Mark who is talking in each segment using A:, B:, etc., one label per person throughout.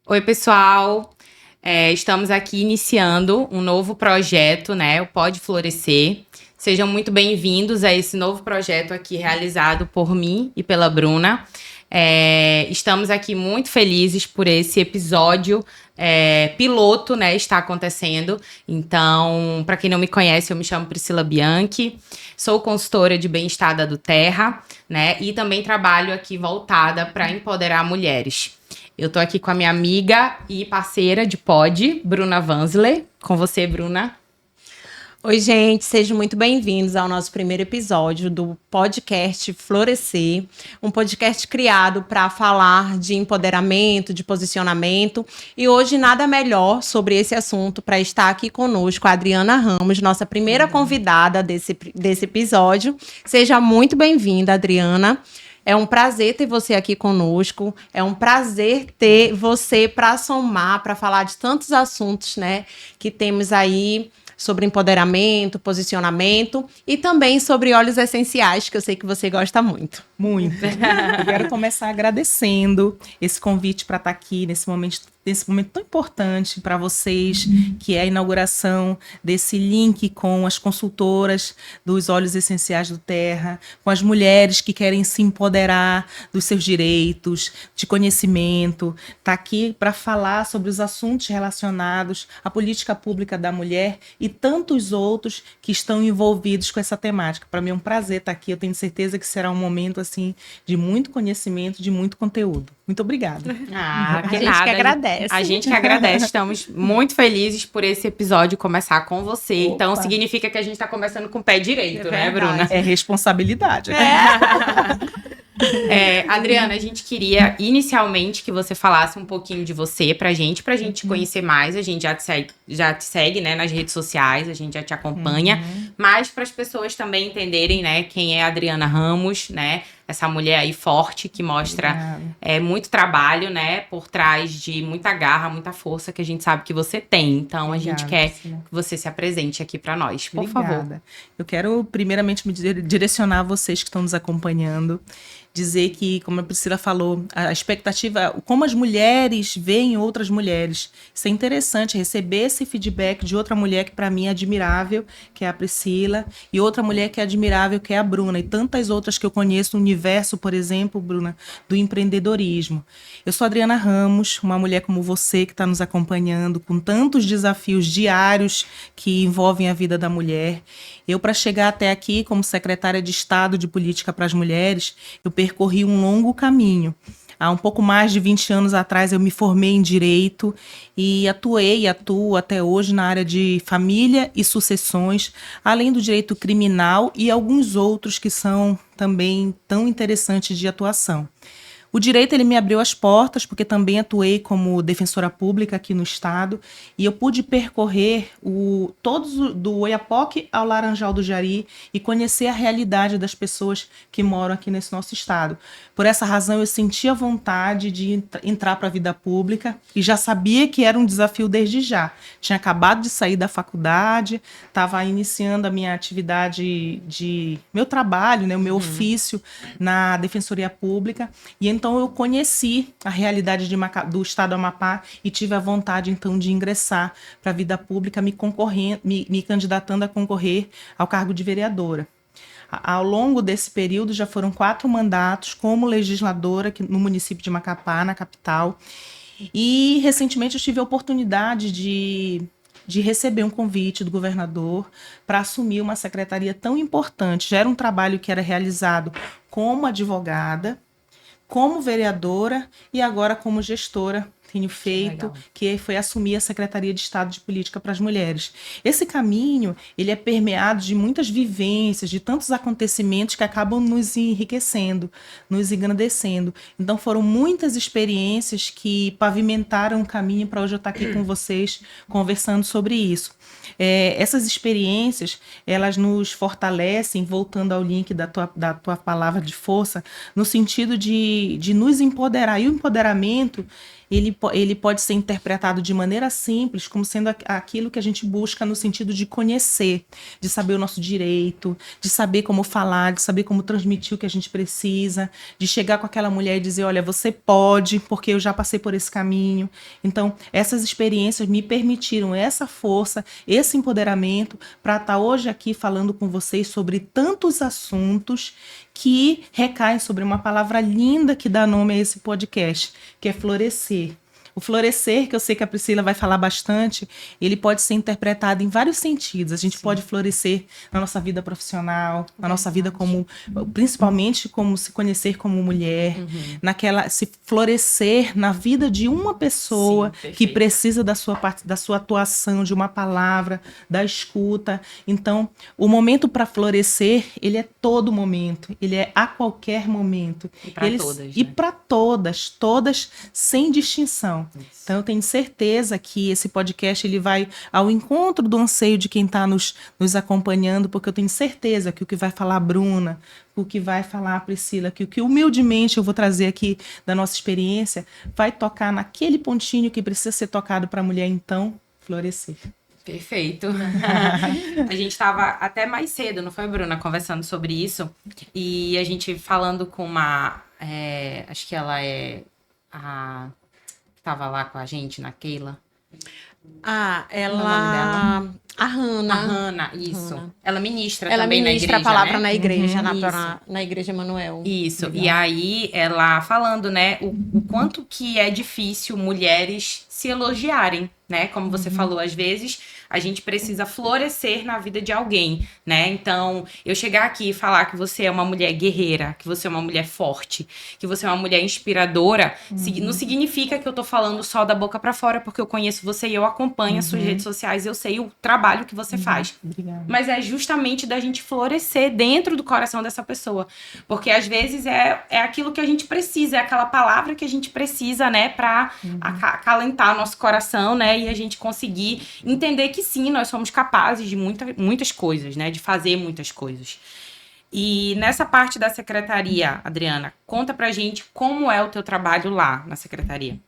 A: Oi, pessoal. Estamos aqui iniciando um novo projeto, né? O Pode Florescer. Sejam muito bem-vindos a esse novo projeto aqui realizado por mim e pela Bruna. Estamos aqui muito felizes por esse episódio piloto, né? Está acontecendo. Então, para quem não me conhece, eu me chamo Priscila Bianchi, sou consultora de bem-estar da Terra, né? E também trabalho aqui voltada para empoderar mulheres. Eu tô aqui com a minha amiga e parceira de pod, Bruna Vanzler. Com você, Bruna.
B: Oi, gente, sejam muito bem-vindos ao nosso primeiro episódio do podcast Florescer, um podcast criado para falar de empoderamento, de posicionamento. E hoje nada melhor sobre esse assunto para estar aqui conosco a Adriana Ramos, nossa primeira convidada desse episódio. Seja muito bem-vinda, Adriana. É um prazer ter você aqui conosco, é um prazer ter você para somar, para falar de tantos assuntos, né, que temos aí sobre empoderamento, posicionamento e também sobre óleos essenciais, que eu sei que você gosta muito.
C: Muito. Eu quero começar agradecendo esse convite para estar aqui nesse momento tão importante para vocês, que é a inauguração desse link com as consultoras dos óleos essenciais do Terra, com as mulheres que querem se empoderar dos seus direitos, de conhecimento. Está aqui para falar sobre os assuntos relacionados à política pública da mulher e tantos outros que estão envolvidos com essa temática. Para mim é um prazer estar aqui. Eu tenho certeza que será um momento assim de muito conhecimento, de muito conteúdo. Muito obrigada.
B: A gente que agradece.
A: A gente que agradece. Estamos muito felizes por esse episódio começar com você.
C: Opa.
A: Então, significa que a gente está começando com o pé direito, né, Bruna?
C: É responsabilidade.
A: Adriana, a gente queria inicialmente que você falasse um pouquinho de você pra gente conhecer mais. A gente já te segue, né, nas redes sociais, a gente já te acompanha. Mas para as pessoas também entenderem, né, quem é a Adriana Ramos, né, essa mulher aí forte que mostra muito trabalho, né, por trás de muita garra, muita força que a gente sabe que você tem. Então, a gente quer que você se apresente aqui para nós, por favor.
C: Eu quero primeiramente me direcionar a vocês que estão nos acompanhando, dizer que, como a Priscila falou, a expectativa, como as mulheres veem outras mulheres. Isso é interessante, receber esse feedback de outra mulher que para mim é admirável, que é a Priscila, e outra mulher que é admirável, que é a Bruna, e tantas outras que eu conheço no universo, por exemplo, Bruna, do empreendedorismo. Eu sou Adriana Ramos, uma mulher como você que está nos acompanhando, com tantos desafios diários que envolvem a vida da mulher. Eu, para chegar até aqui como secretária de Estado de Política para as Mulheres, eu percorri um longo caminho. Há um pouco mais de 20 anos atrás eu me formei em Direito e atuo até hoje na área de família e sucessões, além do direito criminal e alguns outros que são também tão interessantes de atuação. O direito ele me abriu as portas, porque também atuei como defensora pública aqui no estado, e eu pude percorrer todos do Oiapoque ao Laranjal do Jari e conhecer a realidade das pessoas que moram aqui nesse nosso estado. Por essa razão, eu senti a vontade de entrar para a vida pública e já sabia que era um desafio desde já. Tinha acabado de sair da faculdade, estava iniciando a minha atividade meu trabalho, né, o meu ofício na Defensoria Pública, e então eu conheci a realidade do estado do Amapá e tive a vontade então de ingressar para a vida pública, me candidatando a concorrer ao cargo de vereadora. Ao longo desse período já foram 4 mandatos como legisladora aqui no município de Macapá, na capital, e recentemente eu tive a oportunidade de receber um convite do governador para assumir uma secretaria tão importante. Já era um trabalho que era realizado como advogada, como vereadora e agora como gestora tenho feito, que foi assumir a Secretaria de Estado de Política para as Mulheres. Esse caminho, ele é permeado de muitas vivências, de tantos acontecimentos que acabam nos enriquecendo, nos engrandecendo. Então foram muitas experiências que pavimentaram o caminho para hoje eu estar aqui com vocês conversando sobre isso. Essas experiências, elas nos fortalecem, voltando ao link da tua palavra de força, no sentido de nos empoderar. E o empoderamento, ele pode ser interpretado de maneira simples, como sendo aquilo que a gente busca no sentido de conhecer, de saber o nosso direito, de saber como falar, de saber como transmitir o que a gente precisa, de chegar com aquela mulher e dizer, olha, você pode, porque eu já passei por esse caminho. Então, essas experiências me permitiram essa força, esse empoderamento para estar hoje aqui falando com vocês sobre tantos assuntos que recaem sobre uma palavra linda que dá nome a esse podcast, que é florescer. O florescer, que eu sei que a Priscila vai falar bastante, ele pode ser interpretado em vários sentidos. A gente pode florescer na nossa vida profissional, na nossa vida como, principalmente como se conhecer como mulher, se florescer na vida de uma pessoa que precisa da sua atuação, de uma palavra, da escuta. Então, o momento para florescer, ele é todo momento, ele é a qualquer momento.
A: E para todas.
C: E para todas sem distinção. Isso. Então, eu tenho certeza que esse podcast ele vai ao encontro do anseio de quem está nos acompanhando, porque eu tenho certeza que o que vai falar a Bruna, o que vai falar a Priscila, que o que humildemente eu vou trazer aqui da nossa experiência, vai tocar naquele pontinho que precisa ser tocado para a mulher, então, florescer.
A: Perfeito. A gente estava até mais cedo, não foi, Bruna, conversando sobre isso, e a gente falando com uma... acho que ela é a... Estava lá com a gente na Keila.
B: Ela... A Hanna.
A: A Hanna, isso.
B: Hanna.
A: Ela ministra
B: ela
A: também
B: ministra
A: na igreja,
B: a palavra
A: né?
B: na igreja, na Igreja Emanuel.
A: Isso.
B: Legal.
A: E aí, ela falando, né, o quanto que é difícil mulheres se elogiarem, né? Como você falou, às vezes a gente precisa florescer na vida de alguém, né? Então, eu chegar aqui e falar que você é uma mulher guerreira, que você é uma mulher forte, que você é uma mulher inspiradora, não significa que eu tô falando só da boca pra fora, porque eu conheço você e eu acompanho as suas redes sociais, eu sei o trabalho que você faz.
C: Obrigada.
A: Mas é justamente da gente florescer dentro do coração dessa pessoa. Porque às vezes é aquilo que a gente precisa, é aquela palavra que a gente precisa, né, pra acalentar nosso coração, né, e a gente conseguir entender que sim, nós somos capazes de muitas coisas, né, de fazer muitas coisas. E nessa parte da secretaria, Adriana, conta pra gente como é o teu trabalho lá na secretaria.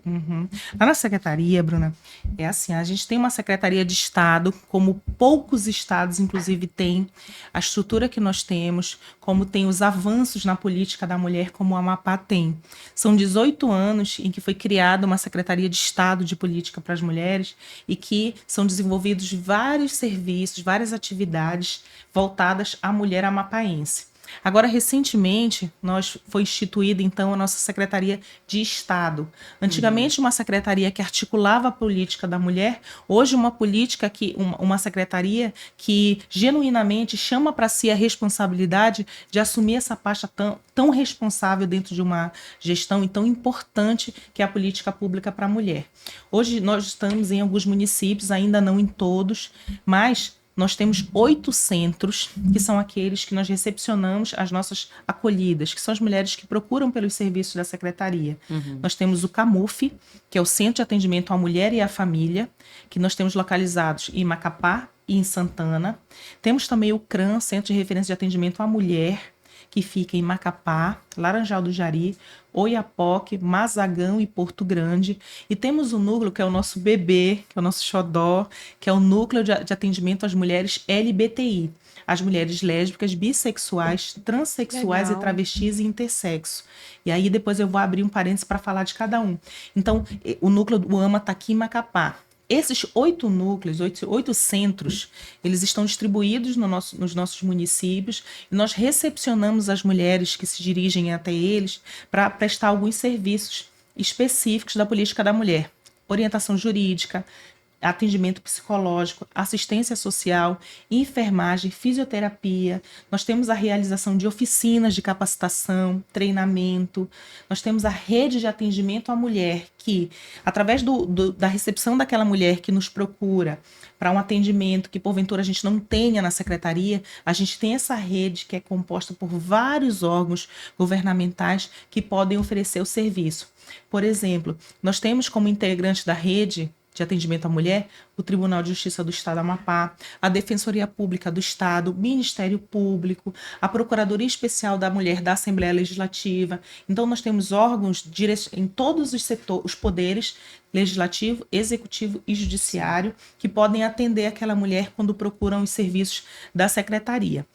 C: Lá na secretaria, Bruna, é assim, a gente tem uma secretaria de Estado, como poucos estados, inclusive, têm a estrutura que nós temos, como tem os avanços na política da mulher, como o Amapá tem. São 18 anos em que foi criada uma secretaria de Estado de política para as mulheres e que são desenvolvidos vários serviços, várias atividades voltadas à mulher amapaense. Agora, recentemente, foi instituída, então, a nossa Secretaria de Estado. Antigamente, uma secretaria que articulava a política da mulher, hoje uma secretaria que genuinamente chama para si a responsabilidade de assumir essa pasta tão responsável dentro de uma gestão e tão importante que é a política pública para a mulher. Hoje, nós estamos em alguns municípios, ainda não em todos, mas... nós temos 8 centros, que são aqueles que nós recepcionamos as nossas acolhidas, que são as mulheres que procuram pelos serviços da secretaria. Nós temos o CAMUF, que é o Centro de Atendimento à Mulher e à Família, que nós temos localizados em Macapá e em Santana. Temos também o CRAM, Centro de Referência de Atendimento à Mulher, que fica em Macapá, Laranjal do Jari, Oiapoque, Mazagão e Porto Grande. E temos o núcleo, que é o nosso bebê, que é o nosso xodó, que é o Núcleo de Atendimento às Mulheres LBTI. As mulheres lésbicas, bissexuais, transexuais e travestis e intersexo. E aí depois eu vou abrir um parênteses para falar de cada um. Então, o núcleo do AMA está aqui em Macapá. Esses 8 núcleos, 8 centros, eles estão distribuídos nos nossos municípios e nós recepcionamos as mulheres que se dirigem até eles para prestar alguns serviços específicos da política da mulher. Orientação jurídica, atendimento psicológico, assistência social, enfermagem, fisioterapia. Nós temos a realização de oficinas de capacitação, treinamento. Nós temos a rede de atendimento à mulher que, através da recepção daquela mulher que nos procura para um atendimento que porventura a gente não tenha na secretaria, a gente tem essa rede que é composta por vários órgãos governamentais que podem oferecer o serviço. Por exemplo, nós temos como integrante da rede de Atendimento à Mulher, o Tribunal de Justiça do Estado do Amapá, a Defensoria Pública do Estado, o Ministério Público, a Procuradoria Especial da Mulher da Assembleia Legislativa. Então, nós temos órgãos em todos os setores, os poderes, legislativo, executivo e judiciário, que podem atender aquela mulher quando procuram os serviços da secretaria.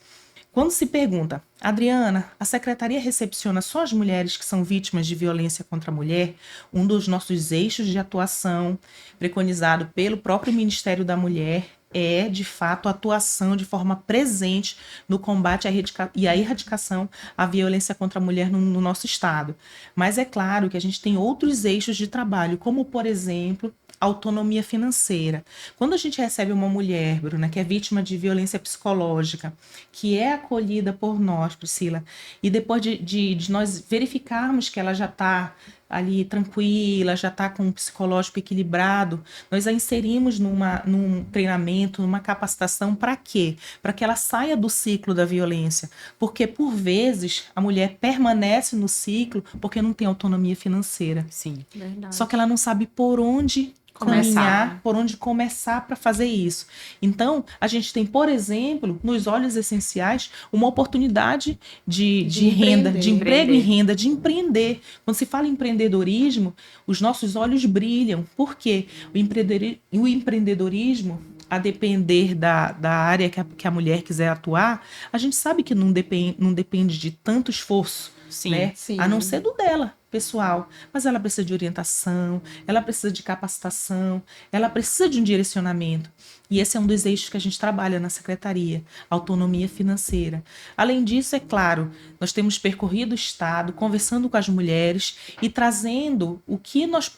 C: Quando se pergunta, Adriana, a secretaria recepciona só as mulheres que são vítimas de violência contra a mulher? Um dos nossos eixos de atuação, preconizado pelo próprio Ministério da Mulher, é, de fato, a atuação de forma presente no combate e à erradicação à violência contra a mulher no nosso estado. Mas é claro que a gente tem outros eixos de trabalho, como, por exemplo, autonomia financeira. Quando a gente recebe uma mulher, Bruna, que é vítima de violência psicológica, que é acolhida por nós, Priscila, e depois de nós verificarmos que ela já está ali tranquila, já está com um psicológico equilibrado, nós a inserimos num treinamento, numa capacitação para quê? Para que ela saia do ciclo da violência. Porque, por vezes, a mulher permanece no ciclo porque não tem autonomia financeira.
A: Sim.
B: Verdade.
C: Só que ela não sabe por onde caminhar, por onde começar para fazer isso. Então, a gente tem, por exemplo, nos óleos essenciais, uma oportunidade de renda, de emprego e renda, de empreender. Quando se fala em empreendedorismo, os nossos olhos brilham. Por quê? O empreendedorismo, a depender da área que a mulher quiser atuar, a gente sabe que não depende de tanto esforço,
A: Sim,
C: né?
B: sim.
C: A não ser do dela, pessoal. Mas ela precisa de orientação, ela precisa de capacitação, ela precisa de um direcionamento. E esse é um dos eixos que a gente trabalha na secretaria, autonomia financeira. Além disso, é claro, nós temos percorrido o Estado, conversando com as mulheres e trazendo o que nós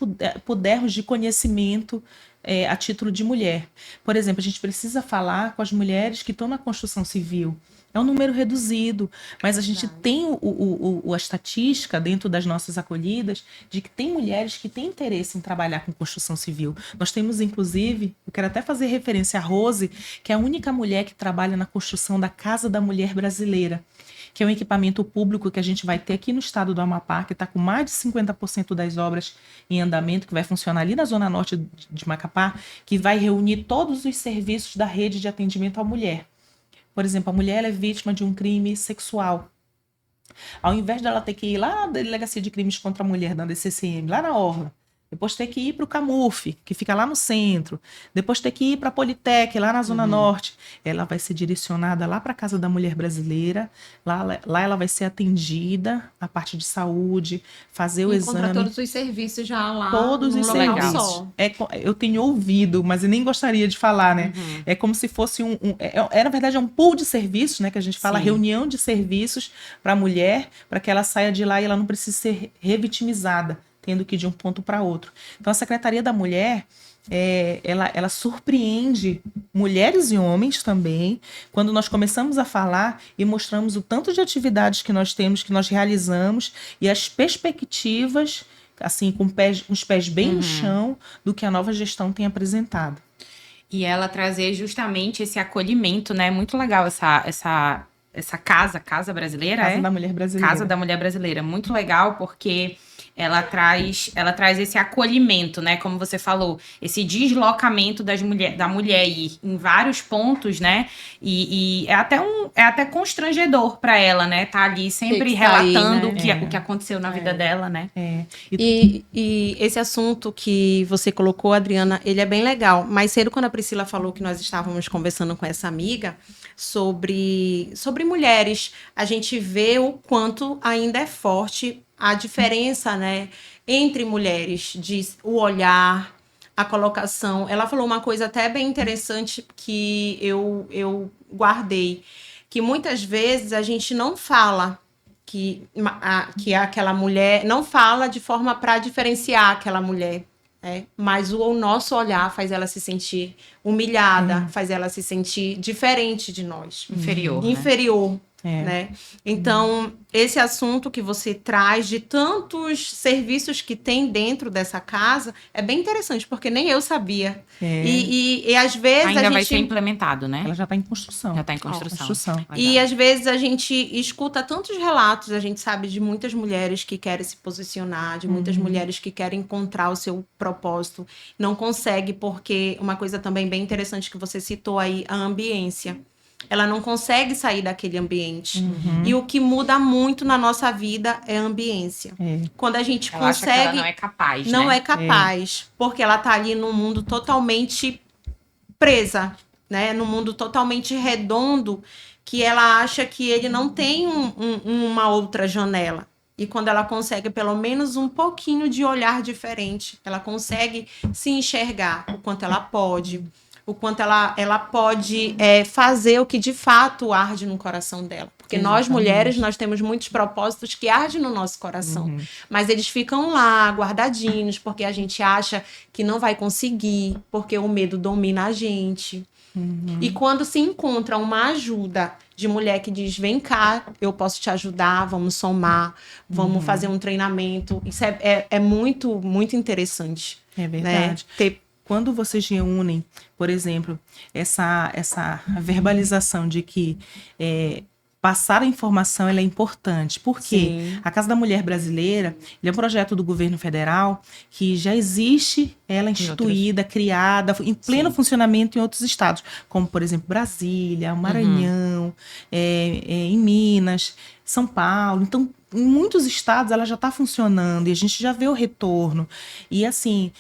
C: pudermos de conhecimento a título de mulher. Por exemplo, a gente precisa falar com as mulheres que estão na construção civil. É um número reduzido, mas a gente tem a estatística dentro das nossas acolhidas de que tem mulheres que têm interesse em trabalhar com construção civil. Nós temos, inclusive, eu quero até fazer referência a Rose, que é a única mulher que trabalha na construção da Casa da Mulher Brasileira, que é um equipamento público que a gente vai ter aqui no estado do Amapá, que está com mais de 50% das obras em andamento, que vai funcionar ali na zona norte de Macapá, que vai reunir todos os serviços da rede de atendimento à mulher. Por exemplo, a mulher é vítima de um crime sexual. Ao invés dela ter que ir lá na Delegacia de Crimes contra a Mulher, da DCCM, lá na Orla, depois ter que ir para o Camuf, que fica lá no centro, depois ter que ir para a Politec, lá na Zona Norte, ela vai ser direcionada lá para a Casa da Mulher Brasileira, lá ela vai ser atendida, a parte de saúde, fazer o exame.
B: Encontra todos os serviços já lá.
C: Todos os serviços.
B: Só.
C: Eu tenho ouvido, mas eu nem gostaria de falar, né? É como se fosse na verdade, é um pool de serviços, né? Que a gente fala,
A: Sim.
C: reunião de serviços para a mulher, para que ela saia de lá e ela não precise ser revitimizada, tendo que ir de um ponto para outro. Então, a Secretaria da Mulher, ela surpreende mulheres e homens também, quando nós começamos a falar e mostramos o tanto de atividades que nós temos, que nós realizamos, e as perspectivas, assim, com os pés bem no chão, do que a nova gestão tem apresentado.
A: E ela trazer justamente esse acolhimento, né? Muito legal essa Casa Brasileira,
C: Casa da Mulher Brasileira.
A: Casa da Mulher Brasileira. Muito legal porque ela traz esse acolhimento, né? Como você falou, esse deslocamento da mulher ir em vários pontos, né? E é até constrangedor para ela, né? Tá ali sempre relatando o que aconteceu na vida dela, né?
B: E esse assunto que você colocou, Adriana, ele é bem legal. Mais cedo, quando a Priscila falou que nós estávamos conversando com essa amiga sobre mulheres, a gente vê o quanto ainda é forte a diferença, né, entre mulheres, o olhar, a colocação. Ela falou uma coisa até bem interessante que eu guardei, que muitas vezes a gente não fala que aquela mulher, não fala de forma para diferenciar aquela mulher, mas o nosso olhar faz ela se sentir humilhada, faz ela se sentir diferente de nós.
A: Inferior, né?
B: Inferior. né? Então, esse assunto que você traz de tantos serviços que tem dentro dessa casa é bem interessante, porque nem eu sabia. E às vezes
A: Ainda
B: a
A: vai
B: gente...
A: ser implementado, né?
C: Ela já está em construção.
A: Já está em construção.
B: E às vezes a gente escuta tantos relatos, a gente sabe de muitas mulheres que querem se posicionar, de muitas mulheres que querem encontrar o seu propósito, não consegue, porque uma coisa também bem interessante que você citou aí, a ambiência. Ela não consegue sair daquele ambiente. E o que muda muito na nossa vida é a ambiência. Quando a gente
A: ela
B: consegue...
A: acha que ela não é capaz,
B: não
A: né?
B: é capaz, porque ela tá ali num mundo totalmente presa, né? Num mundo totalmente redondo, que ela acha que ele não tem uma outra janela. E quando ela consegue pelo menos um pouquinho de olhar diferente, ela consegue se enxergar o quanto ela pode, o quanto ela pode fazer o que de fato arde no coração dela. Porque nós, mulheres, nós temos muitos propósitos que ardem no nosso coração. Mas eles ficam lá, guardadinhos, porque a gente acha que não vai conseguir, porque o medo domina a gente. E quando se encontra uma ajuda de mulher que diz, vem cá, eu posso te ajudar, vamos somar, vamos fazer um treinamento. Isso é muito, muito interessante.
C: É verdade.
B: Né?
C: Quando vocês reúnem, por exemplo, essa verbalização de que passar a informação ela é importante. Por quê? A Casa da Mulher Brasileira ele é um projeto do governo federal que já existe, ela instituída, criada, em pleno funcionamento em outros estados, como, por exemplo, Brasília, Maranhão, em Minas, São Paulo. Então, em muitos estados ela já está funcionando e a gente já vê o retorno. E assim,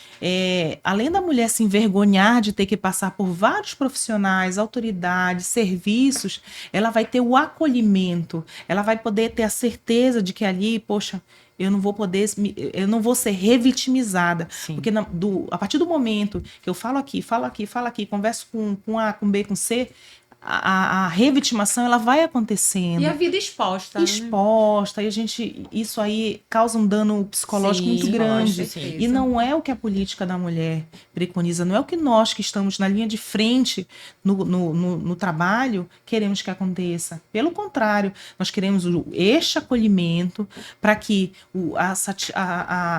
C: além da mulher se envergonhar de ter que passar por vários profissionais, autoridades, serviços, ela vai ter o acolhimento, ela vai poder ter a certeza de que ali, poxa, eu não vou ser revitimizada. Sim. Porque a partir do momento que eu falo aqui, converso com A, com B, com C, a revitimação ela vai acontecendo.
B: E a vida exposta.
C: Exposta. Né? E isso aí causa um dano psicológico muito grande. E não é o que a política da mulher preconiza, não é o que nós que estamos na linha de frente no trabalho queremos que aconteça. Pelo contrário, nós queremos este acolhimento para que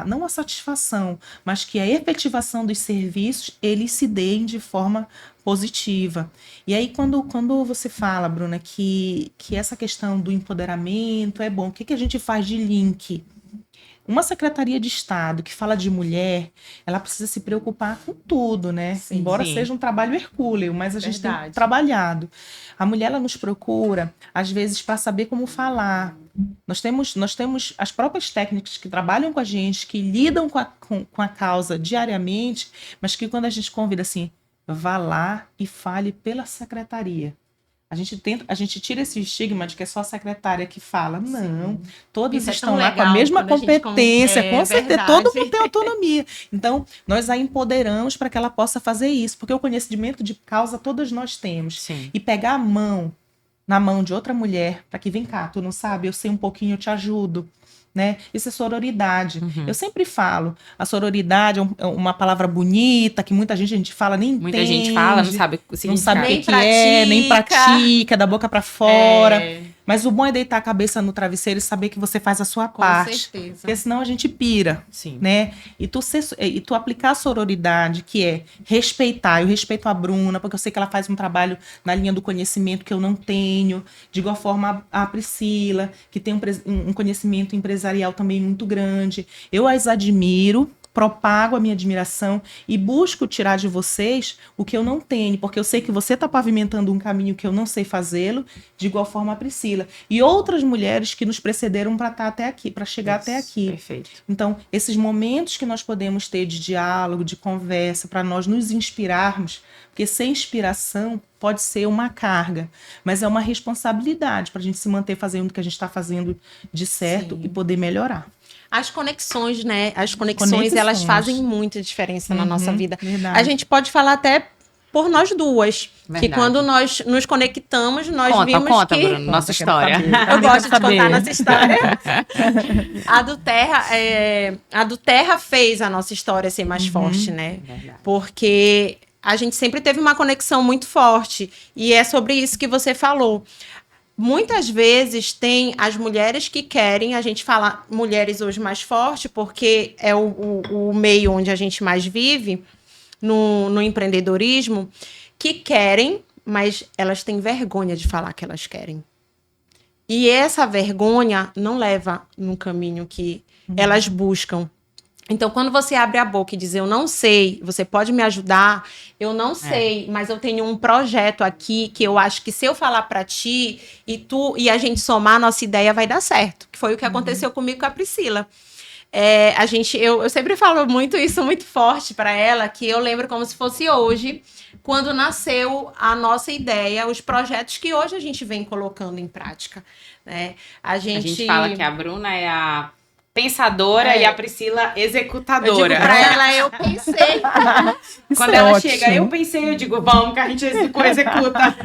C: não a satisfação, mas que a efetivação dos serviços eles se deem de forma positiva. E aí, quando você fala, Bruna, que essa questão do empoderamento é bom, o que a gente faz de link? Uma Secretaria de Estado que fala de mulher, ela precisa se preocupar com tudo, né? Sim, embora seja um trabalho hercúleo, mas a gente tem trabalhado. A mulher, ela nos procura, às vezes, para saber como falar. Nós temos as próprias técnicas que trabalham com a gente, que lidam com a causa diariamente, mas que quando a gente convida assim, vá lá e fale pela secretaria. A gente tira esse estigma de que é só a secretária que fala. Não, todas estão lá com a mesma competência, com certeza, todo mundo tem autonomia. Então, nós a empoderamos para que ela possa fazer isso, porque o conhecimento de causa todas nós temos. Sim. E pegar na mão de outra mulher, para que vem cá, tu não sabe, eu sei um pouquinho, eu te ajudo. Né? Isso é sororidade. Eu sempre falo, a sororidade é uma palavra bonita, que muita gente fala, nem entende. Muita gente fala, não sabe o que é, nem pratica, da boca para fora. Mas o bom é deitar a cabeça no travesseiro e saber que você faz a sua parte. Com certeza. Porque senão a gente pira. Sim. Né? E tu aplicar a sororidade, que é respeitar. Eu respeito a Bruna, porque eu sei que ela faz um trabalho na linha do conhecimento que eu não tenho. De igual forma a Priscila, que tem um conhecimento empresarial também muito grande. Eu as admiro, propago a minha admiração e busco tirar de vocês o que eu não tenho, porque eu sei que você está pavimentando um caminho que eu não sei fazê-lo, de igual forma a Priscila. E outras mulheres que nos precederam para estar até aqui, para chegar até aqui. Perfeito. Então, esses momentos que nós podemos ter de diálogo, de conversa, para nós nos inspirarmos, porque sem inspiração pode ser uma carga, mas é uma responsabilidade para a gente se manter fazendo o que a gente está fazendo de certo e poder melhorar.
B: As conexões, né? As conexões, elas fazem muita diferença na nossa vida. Verdade. A gente pode falar até por nós duas. Verdade. Que quando nós nos conectamos, nós vimos que...
A: Bruno, nossa história.
B: Eu gosto de contar nossa história. A do Terra fez a nossa história ser mais forte, né? Verdade. Porque a gente sempre teve uma conexão muito forte. E é sobre isso que você falou. muitas vezes tem as mulheres que querem, a gente fala mulheres hoje mais forte, porque é o meio onde a gente mais vive, no empreendedorismo, que querem, mas elas têm vergonha de falar que elas querem. E essa vergonha não leva no caminho que elas buscam. Então, quando você abre a boca e diz, eu não sei, você pode me ajudar? Eu não sei, mas eu tenho um projeto aqui que eu acho que se eu falar para ti e a gente somar, nossa ideia vai dar certo. Que foi o que aconteceu comigo com a Priscila. Eu sempre falo muito isso, muito forte para ela, que eu lembro como se fosse hoje, quando nasceu a nossa ideia, os projetos que hoje a gente vem colocando em prática, né? A gente
A: fala que a Bruna é a pensadora e a Priscila executadora.
B: Eu digo pra ela, eu pensei.
A: Quando ela chega, eu pensei, eu digo, vamos, que a gente executa.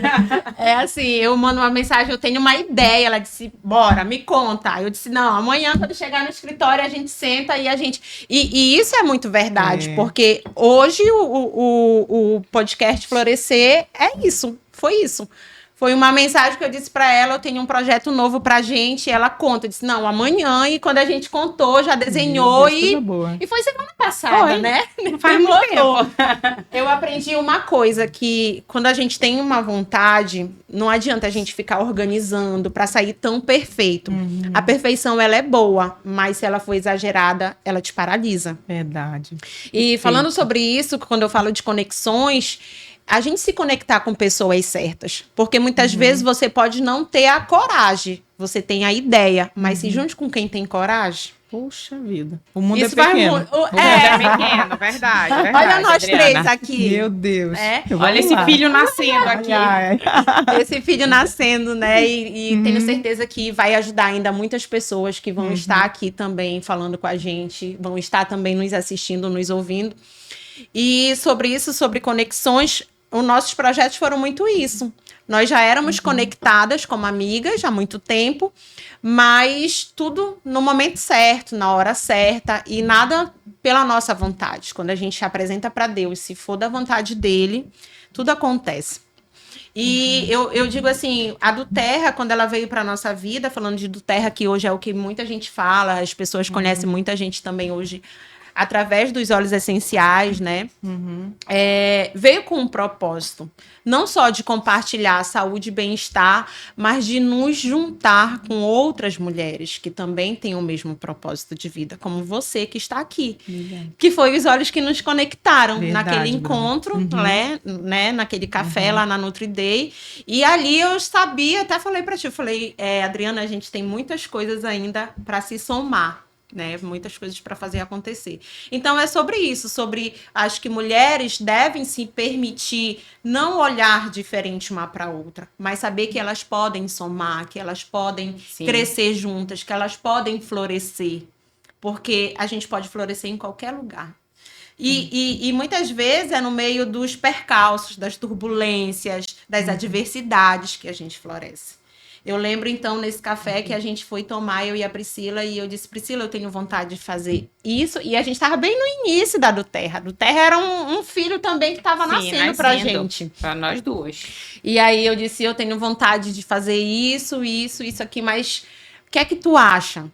B: É assim, eu mando uma mensagem, eu tenho uma ideia. Ela disse, bora, me conta. Eu disse, não, amanhã, quando chegar no escritório, a gente senta e a gente... E isso é muito verdade, porque hoje o podcast Florescer é isso, foi isso. Foi uma mensagem que eu disse para ela, eu tenho um projeto novo pra gente, e ela conta, eu disse, não, amanhã, e quando a gente contou, já desenhou, e foi semana passada, né?
A: Não faz muito tempo.
B: Eu aprendi uma coisa, que quando a gente tem uma vontade, não adianta a gente ficar organizando para sair tão perfeito. A perfeição, ela é boa, mas se ela for exagerada, ela te paralisa.
C: Verdade.
B: E falando sobre isso, quando eu falo de conexões, a gente se conectar com pessoas certas. Porque muitas vezes você pode não ter a coragem. Você tem a ideia. Mas se junte com quem tem coragem...
C: Poxa vida. O mundo
B: isso
C: é pequeno.
A: O mundo é pequeno, verdade.
B: Olha nós
A: Adriana.
B: três aqui.
C: Meu Deus.
A: Olha esse filho nascendo aqui.
B: Esse filho nascendo, né? E tenho certeza que vai ajudar ainda muitas pessoas que vão estar aqui também falando com a gente. Vão estar também nos assistindo, nos ouvindo. E sobre isso, sobre conexões... Os nossos projetos foram muito isso. Nós já éramos conectadas como amigas há muito tempo, mas tudo no momento certo, na hora certa, e nada pela nossa vontade. Quando a gente apresenta para Deus, se for da vontade dele, tudo acontece. E eu digo assim, a do Terra, quando ela veio para nossa vida, falando de do Terra, que hoje é o que muita gente fala, as pessoas conhecem muita gente também hoje, através dos óleos essenciais, né? Veio com um propósito. Não só de compartilhar saúde e bem-estar, mas de nos juntar com outras mulheres que também têm o mesmo propósito de vida, como você que está aqui. Que foi os óleos que nos conectaram naquele encontro, né? Naquele café lá na NutriDay. E ali eu sabia, até falei para ti, eu falei, Adriana, a gente tem muitas coisas ainda para se somar. Né, muitas coisas para fazer acontecer. Então é sobre isso, sobre acho que mulheres devem se permitir não olhar diferente uma para outra, mas saber que elas podem somar, que elas podem crescer juntas, que elas podem florescer, porque a gente pode florescer em qualquer lugar. E muitas vezes é no meio dos percalços, das turbulências, das adversidades que a gente floresce. Eu lembro, então, nesse café que a gente foi tomar, eu e a Priscila, e eu disse, Priscila, eu tenho vontade de fazer isso. E a gente estava bem no início da Do Terra. Do Terra era um filho também que estava nascendo pra gente.
A: Pra nós duas.
B: E aí eu disse, eu tenho vontade de fazer isso aqui, mas o que é que tu acha?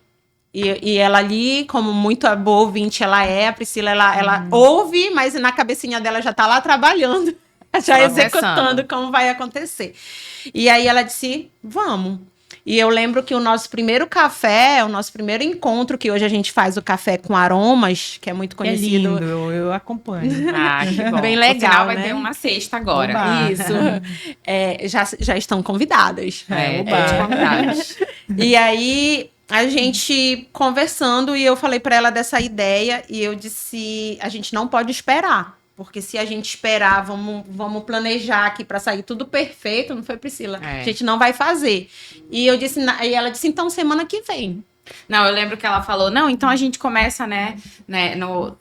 B: E ela ali, como muito boa ouvinte a Priscila, ela ouve, mas na cabecinha dela já tá lá trabalhando. Já executando como vai acontecer. E aí ela disse, vamos. E eu lembro que o nosso primeiro café, o nosso primeiro encontro, que hoje a gente faz o café com aromas, que é muito conhecido.
C: É lindo, eu acompanho.
A: Que bom.
B: Bem legal,
A: o final vai
B: né?
A: ter uma sexta agora.
C: Oba.
B: Isso. Já estão convidadas.
A: Convidadas.
B: E aí... A gente conversando e eu falei para ela dessa ideia e eu disse, a gente não pode esperar. Porque se a gente esperar, vamos planejar aqui para sair tudo perfeito, não foi, Priscila? A gente não vai fazer. E ela disse, então, semana que vem.
A: Não, eu lembro que ela falou, não, então a gente começa,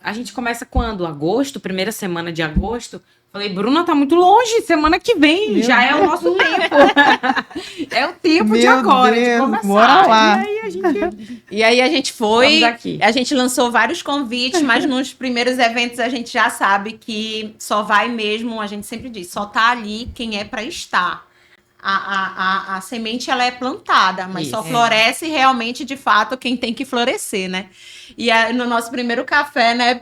A: a gente começa quando? Agosto? Primeira semana de agosto? Falei, Bruna, tá muito longe, semana que vem, já é o nosso tempo. É o tempo de agora, de começar.
C: Bora lá.
B: E aí a gente foi,
A: aqui.
B: A gente lançou vários convites, mas nos primeiros eventos a gente já sabe que só vai mesmo, a gente sempre diz, só tá ali quem é para estar. a semente ela é plantada, mas só
A: Isso.
B: floresce realmente, de fato, quem tem que florescer, né? E no nosso primeiro café, né,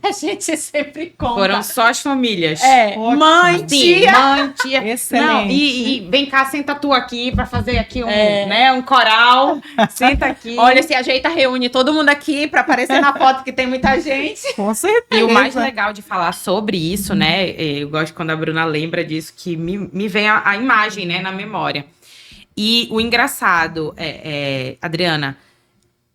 B: a gente sempre conta.
A: Foram só as famílias.
C: Ótimo.
B: Mãe,
A: Sim,
B: tia.
A: mãe, tia.
C: Excelente.
A: Não, e vem cá, senta tu aqui pra fazer aqui um coral. Senta aqui.
B: Olha, se ajeita, reúne todo mundo aqui para aparecer na foto que tem muita gente.
C: Com certeza.
A: E o mais legal de falar sobre isso, né? Eu gosto quando a Bruna lembra disso, que me vem a imagem, né, na memória. E o engraçado, Adriana,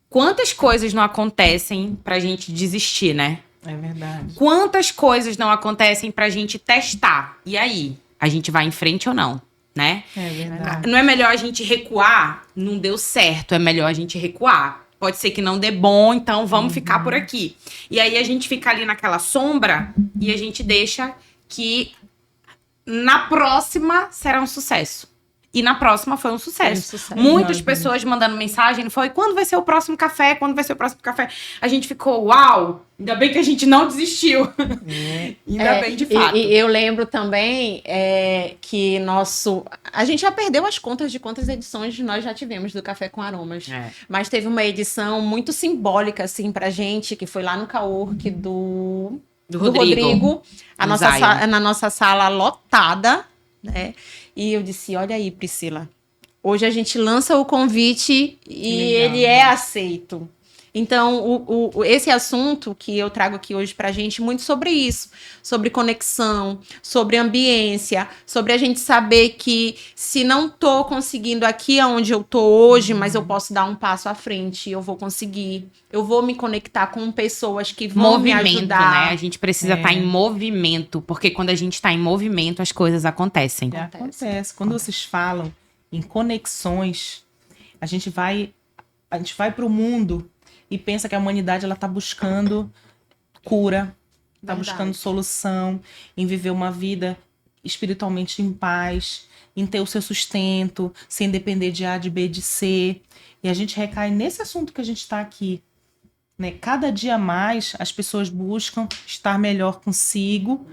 A: quantas coisas não acontecem pra gente desistir, né?
C: É verdade.
A: Quantas coisas não acontecem pra gente testar? E aí? A gente vai em frente ou não, né?
C: É verdade.
A: Não é melhor a gente recuar? Não deu certo, é melhor a gente recuar. Pode ser que não dê bom, então vamos ficar por aqui. E aí a gente fica ali naquela sombra e a gente deixa que na próxima será um sucesso. E na próxima foi um sucesso. Muitas pessoas mandando mensagem, foi, quando vai ser o próximo café? Quando vai ser o próximo café? A gente ficou, uau, ainda bem que a gente não desistiu. Ainda bem, de fato.
B: E eu lembro também que a gente já perdeu as contas de quantas edições nós já tivemos do Café com Aromas. Mas teve uma edição muito simbólica, assim, pra gente, que foi lá no Cowork do Rodrigo. Na nossa sala lotada, né? E eu disse, olha aí, Priscila, hoje a gente lança o convite e ele é aceito. Então, esse assunto que eu trago aqui hoje pra gente, muito sobre isso, sobre conexão, sobre ambiência, sobre a gente saber que se não tô conseguindo aqui onde eu tô hoje, mas eu posso dar um passo à frente, eu vou conseguir, eu vou me conectar com pessoas que vão me ajudar.
A: Né? A gente precisa estar em movimento, porque quando a gente está em movimento, as coisas acontecem.
C: Acontece. Quando vocês falam em conexões, a gente vai para o mundo e pensa que a humanidade ela está buscando cura, está buscando solução, em viver uma vida espiritualmente em paz, em ter o seu sustento, sem depender de A, de B, de C. E a gente recai nesse assunto que a gente está aqui. Né? Cada dia mais as pessoas buscam estar melhor consigo,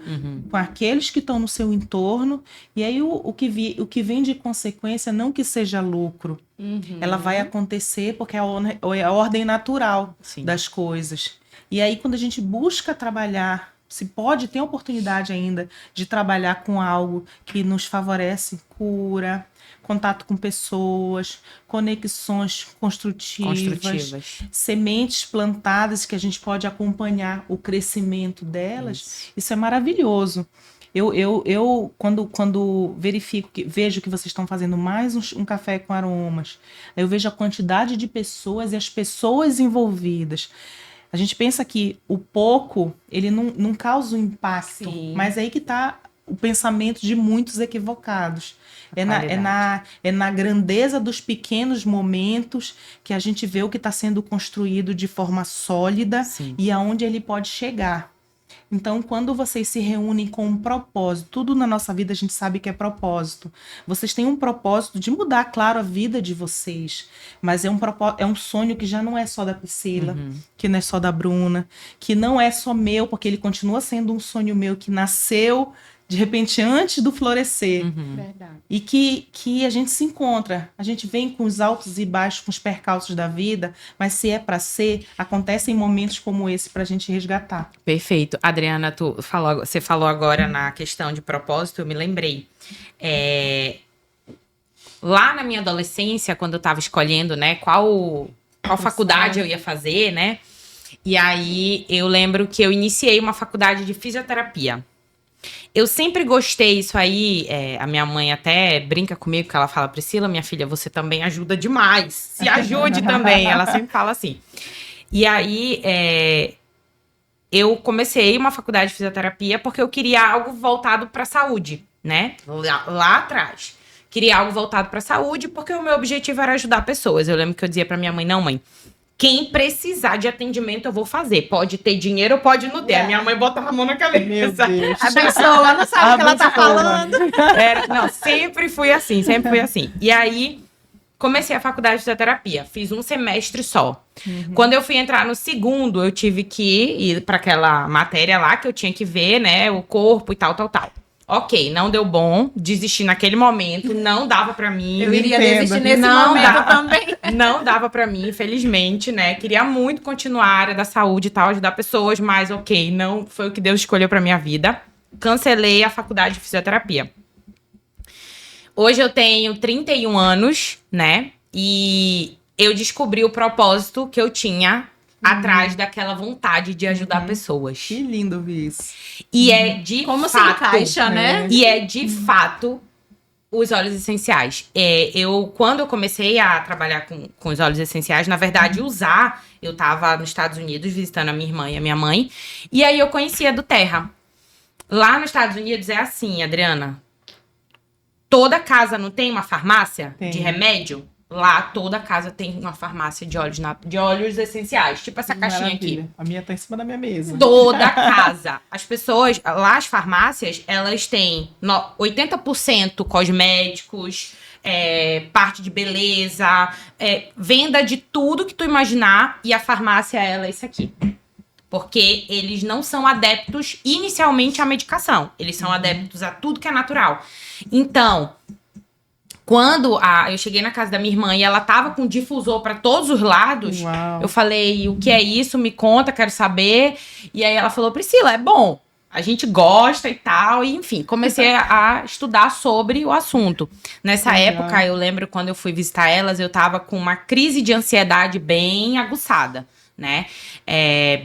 C: com aqueles que estão no seu entorno, e aí o que vem de consequência, não que seja lucro, ela vai acontecer porque é a ordem natural das coisas. E aí quando a gente busca trabalhar, se pode ter a oportunidade ainda de trabalhar com algo que nos favorece, cura, contato com pessoas, conexões construtivas, sementes plantadas que a gente pode acompanhar o crescimento delas, isso é maravilhoso. Eu quando vejo que vocês estão fazendo mais um café com aromas, eu vejo a quantidade de pessoas e as pessoas envolvidas. A gente pensa que o pouco, ele não causa um impacto, mas aí que está o pensamento de muitos equivocados. É na grandeza dos pequenos momentos que a gente vê o que está sendo construído de forma sólida e aonde ele pode chegar. Então, quando vocês se reúnem com um propósito, tudo na nossa vida a gente sabe que é propósito. Vocês têm um propósito de mudar, claro, a vida de vocês. Mas é um sonho que já não é só da Priscila, que não é só da Bruna, que não é só meu, porque ele continua sendo um sonho meu que nasceu de repente antes do florescer.
B: Verdade.
C: E que a gente se encontra, a gente vem com os altos e baixos, com os percalços da vida, mas se é para ser, acontecem momentos como esse pra gente resgatar.
A: Perfeito. Adriana, você falou agora na questão de propósito, eu me lembrei. Lá na minha adolescência, quando eu tava escolhendo, né, qual faculdade eu ia fazer, né? E aí eu lembro que eu iniciei uma faculdade de fisioterapia. Eu sempre gostei isso aí, a minha mãe até brinca comigo, que ela fala, Priscila, minha filha, você também ajuda demais, se ajude também, ela sempre fala assim. E aí, eu comecei uma faculdade de fisioterapia porque eu queria algo voltado para a saúde, né, lá atrás. Queria algo voltado para a saúde porque o meu objetivo era ajudar pessoas. Eu lembro que eu dizia para minha mãe, não, mãe, quem precisar de atendimento eu vou fazer. Pode ter dinheiro ou pode não ter. A minha mãe botava a mão na cabeça.
C: Meu Deus.
B: A pessoa não sabe o que ela tá falando.
A: Não, sempre fui assim, sempre fui assim. E aí, comecei a faculdade de fisioterapia. Fiz um semestre só. Quando eu fui entrar no segundo, eu tive que ir para aquela matéria lá que eu tinha que ver, né, o corpo e tal. Ok, não deu bom, desisti naquele momento, não dava pra mim.
B: Eu iria
C: entendo.
B: desistir nesse
A: Não
B: momento
A: dá.
B: também.
A: Não dava pra mim, infelizmente, né? Queria muito continuar a área da saúde e tal, ajudar pessoas, mas ok, não foi o que Deus escolheu pra minha vida. Cancelei a faculdade de fisioterapia. Hoje eu tenho 31 anos, né? E eu descobri o propósito que eu tinha atrás daquela vontade de ajudar pessoas.
C: Que lindo ouvir isso.
A: E é de
B: Como se
A: fato,
B: encaixa, né?
A: e é de fato os óleos essenciais. Quando eu comecei a trabalhar com os óleos essenciais, na verdade, eu tava nos Estados Unidos visitando a minha irmã e a minha mãe, e aí eu conhecia do Terra. Lá nos Estados Unidos é assim, Adriana. Toda casa não tem uma farmácia
C: Tem.
A: de remédio? Lá toda casa tem uma farmácia de óleos essenciais, tipo essa caixinha aqui.
C: Maravilha. A minha tá em cima da minha mesa.
A: Toda casa. As pessoas, lá as farmácias, elas têm 80% cosméticos, parte de beleza, venda de tudo que tu imaginar, e a farmácia, ela é isso aqui. Porque eles não são adeptos inicialmente à medicação. Eles são adeptos a tudo que é natural. Então, quando eu cheguei na casa da minha irmã e ela tava com difusor para todos os lados,
C: Uau.
A: eu falei, o que é isso? Me conta, quero saber. E aí ela falou, Priscila, é bom. A gente gosta e tal. E, enfim, comecei a estudar sobre o assunto. Nessa
C: Legal.
A: época, eu lembro quando eu fui visitar elas, eu tava com uma crise de ansiedade bem aguçada, né?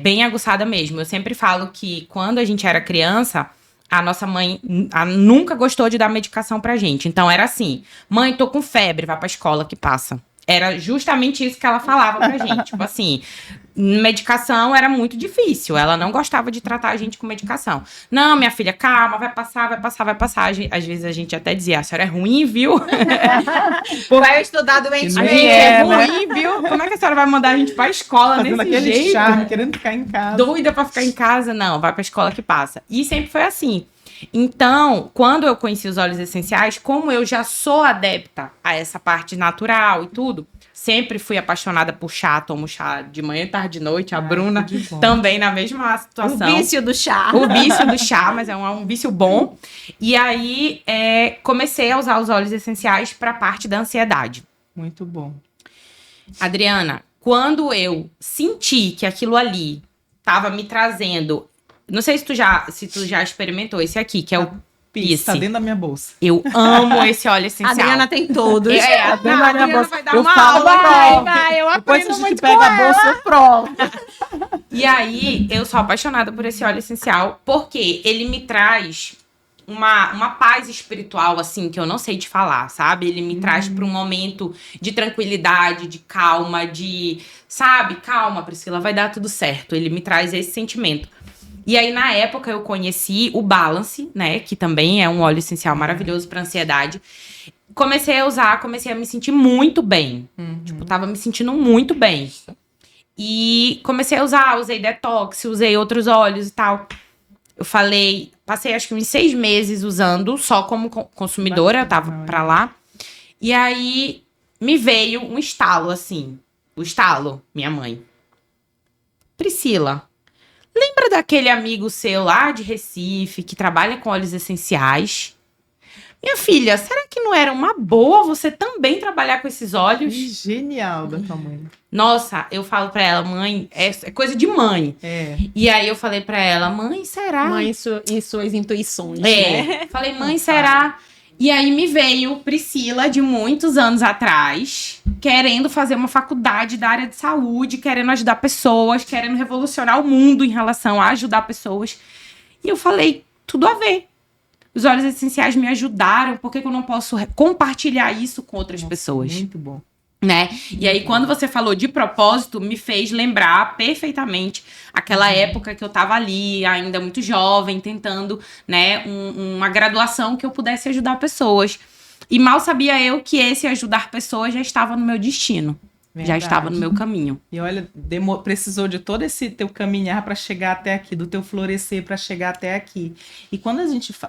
A: Bem aguçada mesmo. Eu sempre falo que quando a gente era criança, a nossa mãe nunca gostou de dar medicação pra gente. Então era assim, mãe, tô com febre, vai pra escola que passa. Era justamente isso que ela falava pra gente. Tipo assim, medicação era muito difícil. Ela não gostava de tratar a gente com medicação. Não, minha filha, calma, vai passar, vai passar, vai passar. Às vezes a gente até dizia, a senhora é ruim, viu?
B: Vai estudar doente
C: Que
A: A
C: nem
A: gente
B: mesmo.
A: é
C: né?
A: ruim, viu? Como é que a senhora vai mandar a gente pra escola
C: Fazendo
A: desse
C: aquele
A: jeito?
C: charme, querendo ficar em casa.
A: Doida pra ficar em casa? Não, vai pra escola que passa. E sempre foi assim. Então, quando eu conheci os óleos essenciais, como eu já sou adepta a essa parte natural e tudo, sempre fui apaixonada por chá, tomo chá de manhã, tarde e noite. A Bruna
C: tudo de bom.
A: também na mesma
B: O
A: situação.
B: vício do chá.
A: O vício do chá, mas é um vício bom. E aí, comecei a usar os óleos essenciais pra parte da ansiedade.
C: Muito bom.
A: Adriana, quando eu senti que aquilo ali tava me trazendo... Não sei se tu já experimentou esse aqui, que é o Peace.
C: Tá dentro da minha bolsa.
A: Eu amo esse óleo
B: A
A: essencial.
B: Adriana tem todos.
A: A
C: dentro da minha
A: Adriana
C: bolsa.
A: vai dar
C: Eu
A: uma
C: falo,
A: aula.
B: Vai, eu
C: Depois
B: aprendo
C: a gente
B: muito
C: pega
B: com
C: a bolsa, eu provo.
A: E aí, eu sou apaixonada por esse óleo essencial, porque ele me traz uma paz espiritual, assim, que eu não sei te falar, sabe? Ele me traz para um momento de tranquilidade, de calma, sabe? Calma, Priscila, vai dar tudo certo. Ele me traz esse sentimento. E aí, na época, eu conheci o Balance, né? Que também é um óleo essencial maravilhoso para ansiedade. Comecei a usar, comecei a me sentir muito bem. Tipo, tava me sentindo muito bem. E comecei a usar, usei detox, usei outros óleos e tal. Eu passei acho que uns 6 meses usando, só como consumidora, eu tava pra lá. E aí, me veio um estalo, assim. O estalo, minha mãe. Priscila, lembra daquele amigo seu lá de Recife, que trabalha com óleos essenciais? Minha filha, será que não era uma boa você também trabalhar com esses óleos?
C: Que genial da tua mãe.
A: Nossa, eu falo pra ela, mãe, é coisa de mãe. E aí eu falei pra ela, mãe, será?
B: Mãe e suas intuições, né?
A: Falei, mãe, será? E aí me veio Priscila, de muitos anos atrás, querendo fazer uma faculdade da área de saúde, querendo ajudar pessoas, querendo revolucionar o mundo em relação a ajudar pessoas. E eu falei, tudo a ver. Os óleos essenciais me ajudaram, por que eu não posso compartilhar isso com outras pessoas?
C: Muito bom.
A: Né? E aí, quando você falou de propósito, me fez lembrar perfeitamente aquela época que eu tava ali, ainda muito jovem, tentando, né, uma graduação que eu pudesse ajudar pessoas. E mal sabia eu que esse ajudar pessoas já estava no meu destino. já
C: Verdade.
A: estava no meu caminho.
C: E olha, precisou de todo esse teu caminhar para chegar até aqui, do teu florescer para chegar até aqui. E quando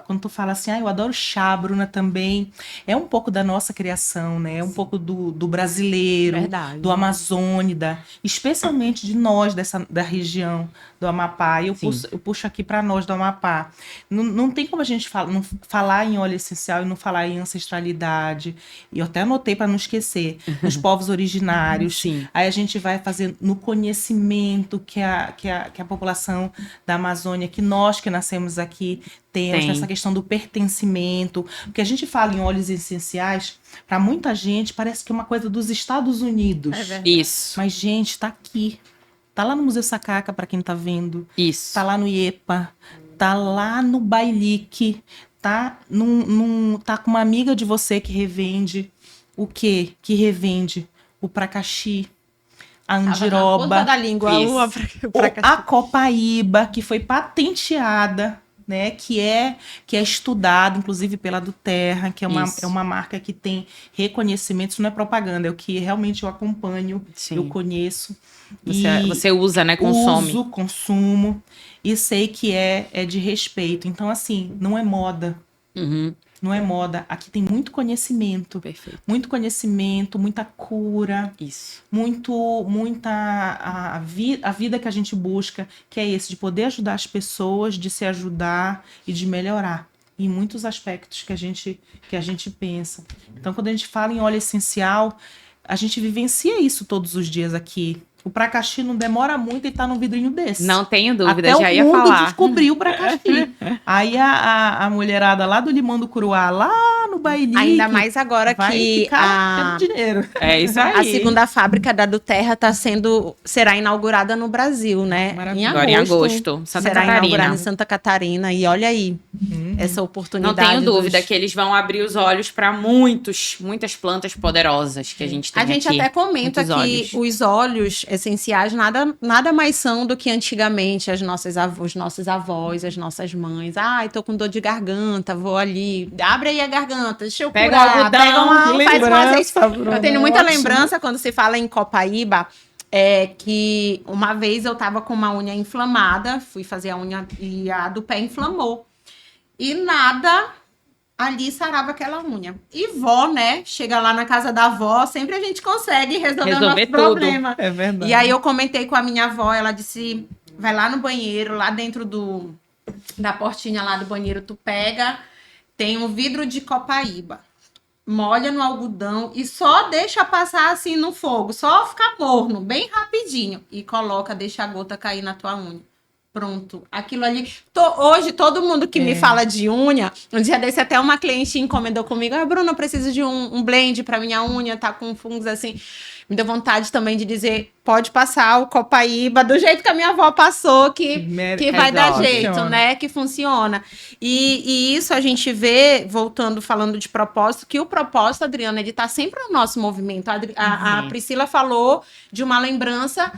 C: quando tu fala assim, eu adoro chá, Bruna, também, é um pouco da nossa criação, né? É um pouco do brasileiro,
B: Verdade.
C: do amazônida, especialmente de nós da região do Amapá. E eu puxo aqui para nós do Amapá. Não tem como a gente não falar em óleo essencial e não falar em ancestralidade. E eu até anotei para não esquecer, os povos originários.
A: Sim.
C: Aí a gente vai fazendo no conhecimento que a população da Amazônia, que nós que nascemos aqui, temos, nessa questão do pertencimento. Porque a gente fala em óleos essenciais, para muita gente parece que é uma coisa dos Estados Unidos.
B: É verdade.
A: Isso.
C: Mas, gente, tá aqui. Tá lá no Museu Sacaca, para quem tá vendo.
A: Isso.
C: Tá lá no IEPA. Tá lá no Bailique. Tá tá com uma amiga de você que revende. O quê? Que revende o pracaxi, a andiroba,
B: Ponta da língua,
C: a copaíba, que foi patenteada, né? Que é estudada, inclusive pela do Terra, que é uma marca que tem reconhecimento. Isso não é propaganda, é o que realmente eu acompanho, eu conheço.
A: Você usa, né? Consome.
C: Uso, consumo, e sei que é de respeito. Então, assim, não é moda.
A: Uhum.
C: Não é moda. Aqui tem muito conhecimento.
A: Perfeito.
C: Muito conhecimento, muita cura.
A: Isso.
C: Muita a vida que a gente busca, que é esse, de poder ajudar as pessoas, de se ajudar e de melhorar em muitos aspectos que a gente pensa. Então, quando a gente fala em óleo essencial, a gente vivencia isso todos os dias aqui. O pracaxi não demora muito e tá num vidrinho desse.
A: Não tenho dúvida,
C: Até
A: já
C: o
A: ia
C: mundo
A: falar.
C: descobriu o pracaxi. Aí a mulherada lá do Limão do Curuá, lá no Bailique,
B: Ainda mais agora
C: vai
B: que
C: ficar tendo dinheiro.
A: É isso aí.
B: a segunda fábrica da do Terra será inaugurada no Brasil, né?
C: Maravilha.
A: Agora em agosto, Santa
B: será
A: Catarina.
B: inaugurada em Santa Catarina. E olha aí, essa
A: Não
B: oportunidade.
A: tenho dúvida que eles vão abrir os olhos para muitas plantas poderosas que a gente tem
B: A gente
A: aqui.
B: até comenta
A: Muitos
B: que os óleos essenciais nada mais são do que antigamente os nossos avós, as nossas mães. Ai, tô com dor de garganta, vou ali. Abre aí a garganta, deixa eu
A: Pega
B: curar.
A: algodão,
B: Faz uma azeite.
C: Bruna,
B: Eu tenho muita
C: ótimo.
B: lembrança quando se fala em copaíba. Que uma vez eu tava com uma unha inflamada, fui fazer a unha e a do pé inflamou. E nada ali sarava aquela unha. E vó, né? Chega lá na casa da avó, sempre a gente consegue resolver o nosso
A: tudo.
B: problema.
C: É verdade.
B: E aí eu comentei com a minha avó, ela disse, vai lá no banheiro, lá dentro da portinha lá do banheiro, tu pega, tem um vidro de copaíba. Molha no algodão e só deixa passar assim no fogo, só ficar morno, bem rapidinho. E coloca, deixa a gota cair na tua unha. Pronto, aquilo ali. Hoje, todo mundo que me fala de unha, um dia desse até uma cliente encomendou comigo, Bruna, eu preciso de um blend pra minha unha, tá com fungos assim. Me deu vontade também de dizer, pode passar o copaíba do jeito que a minha avó passou, que vai dar jeito, né? Que funciona. E isso a gente vê, voltando, falando de propósito, que o propósito, Adriana, é de estar sempre no nosso movimento. A Priscila falou de uma lembrança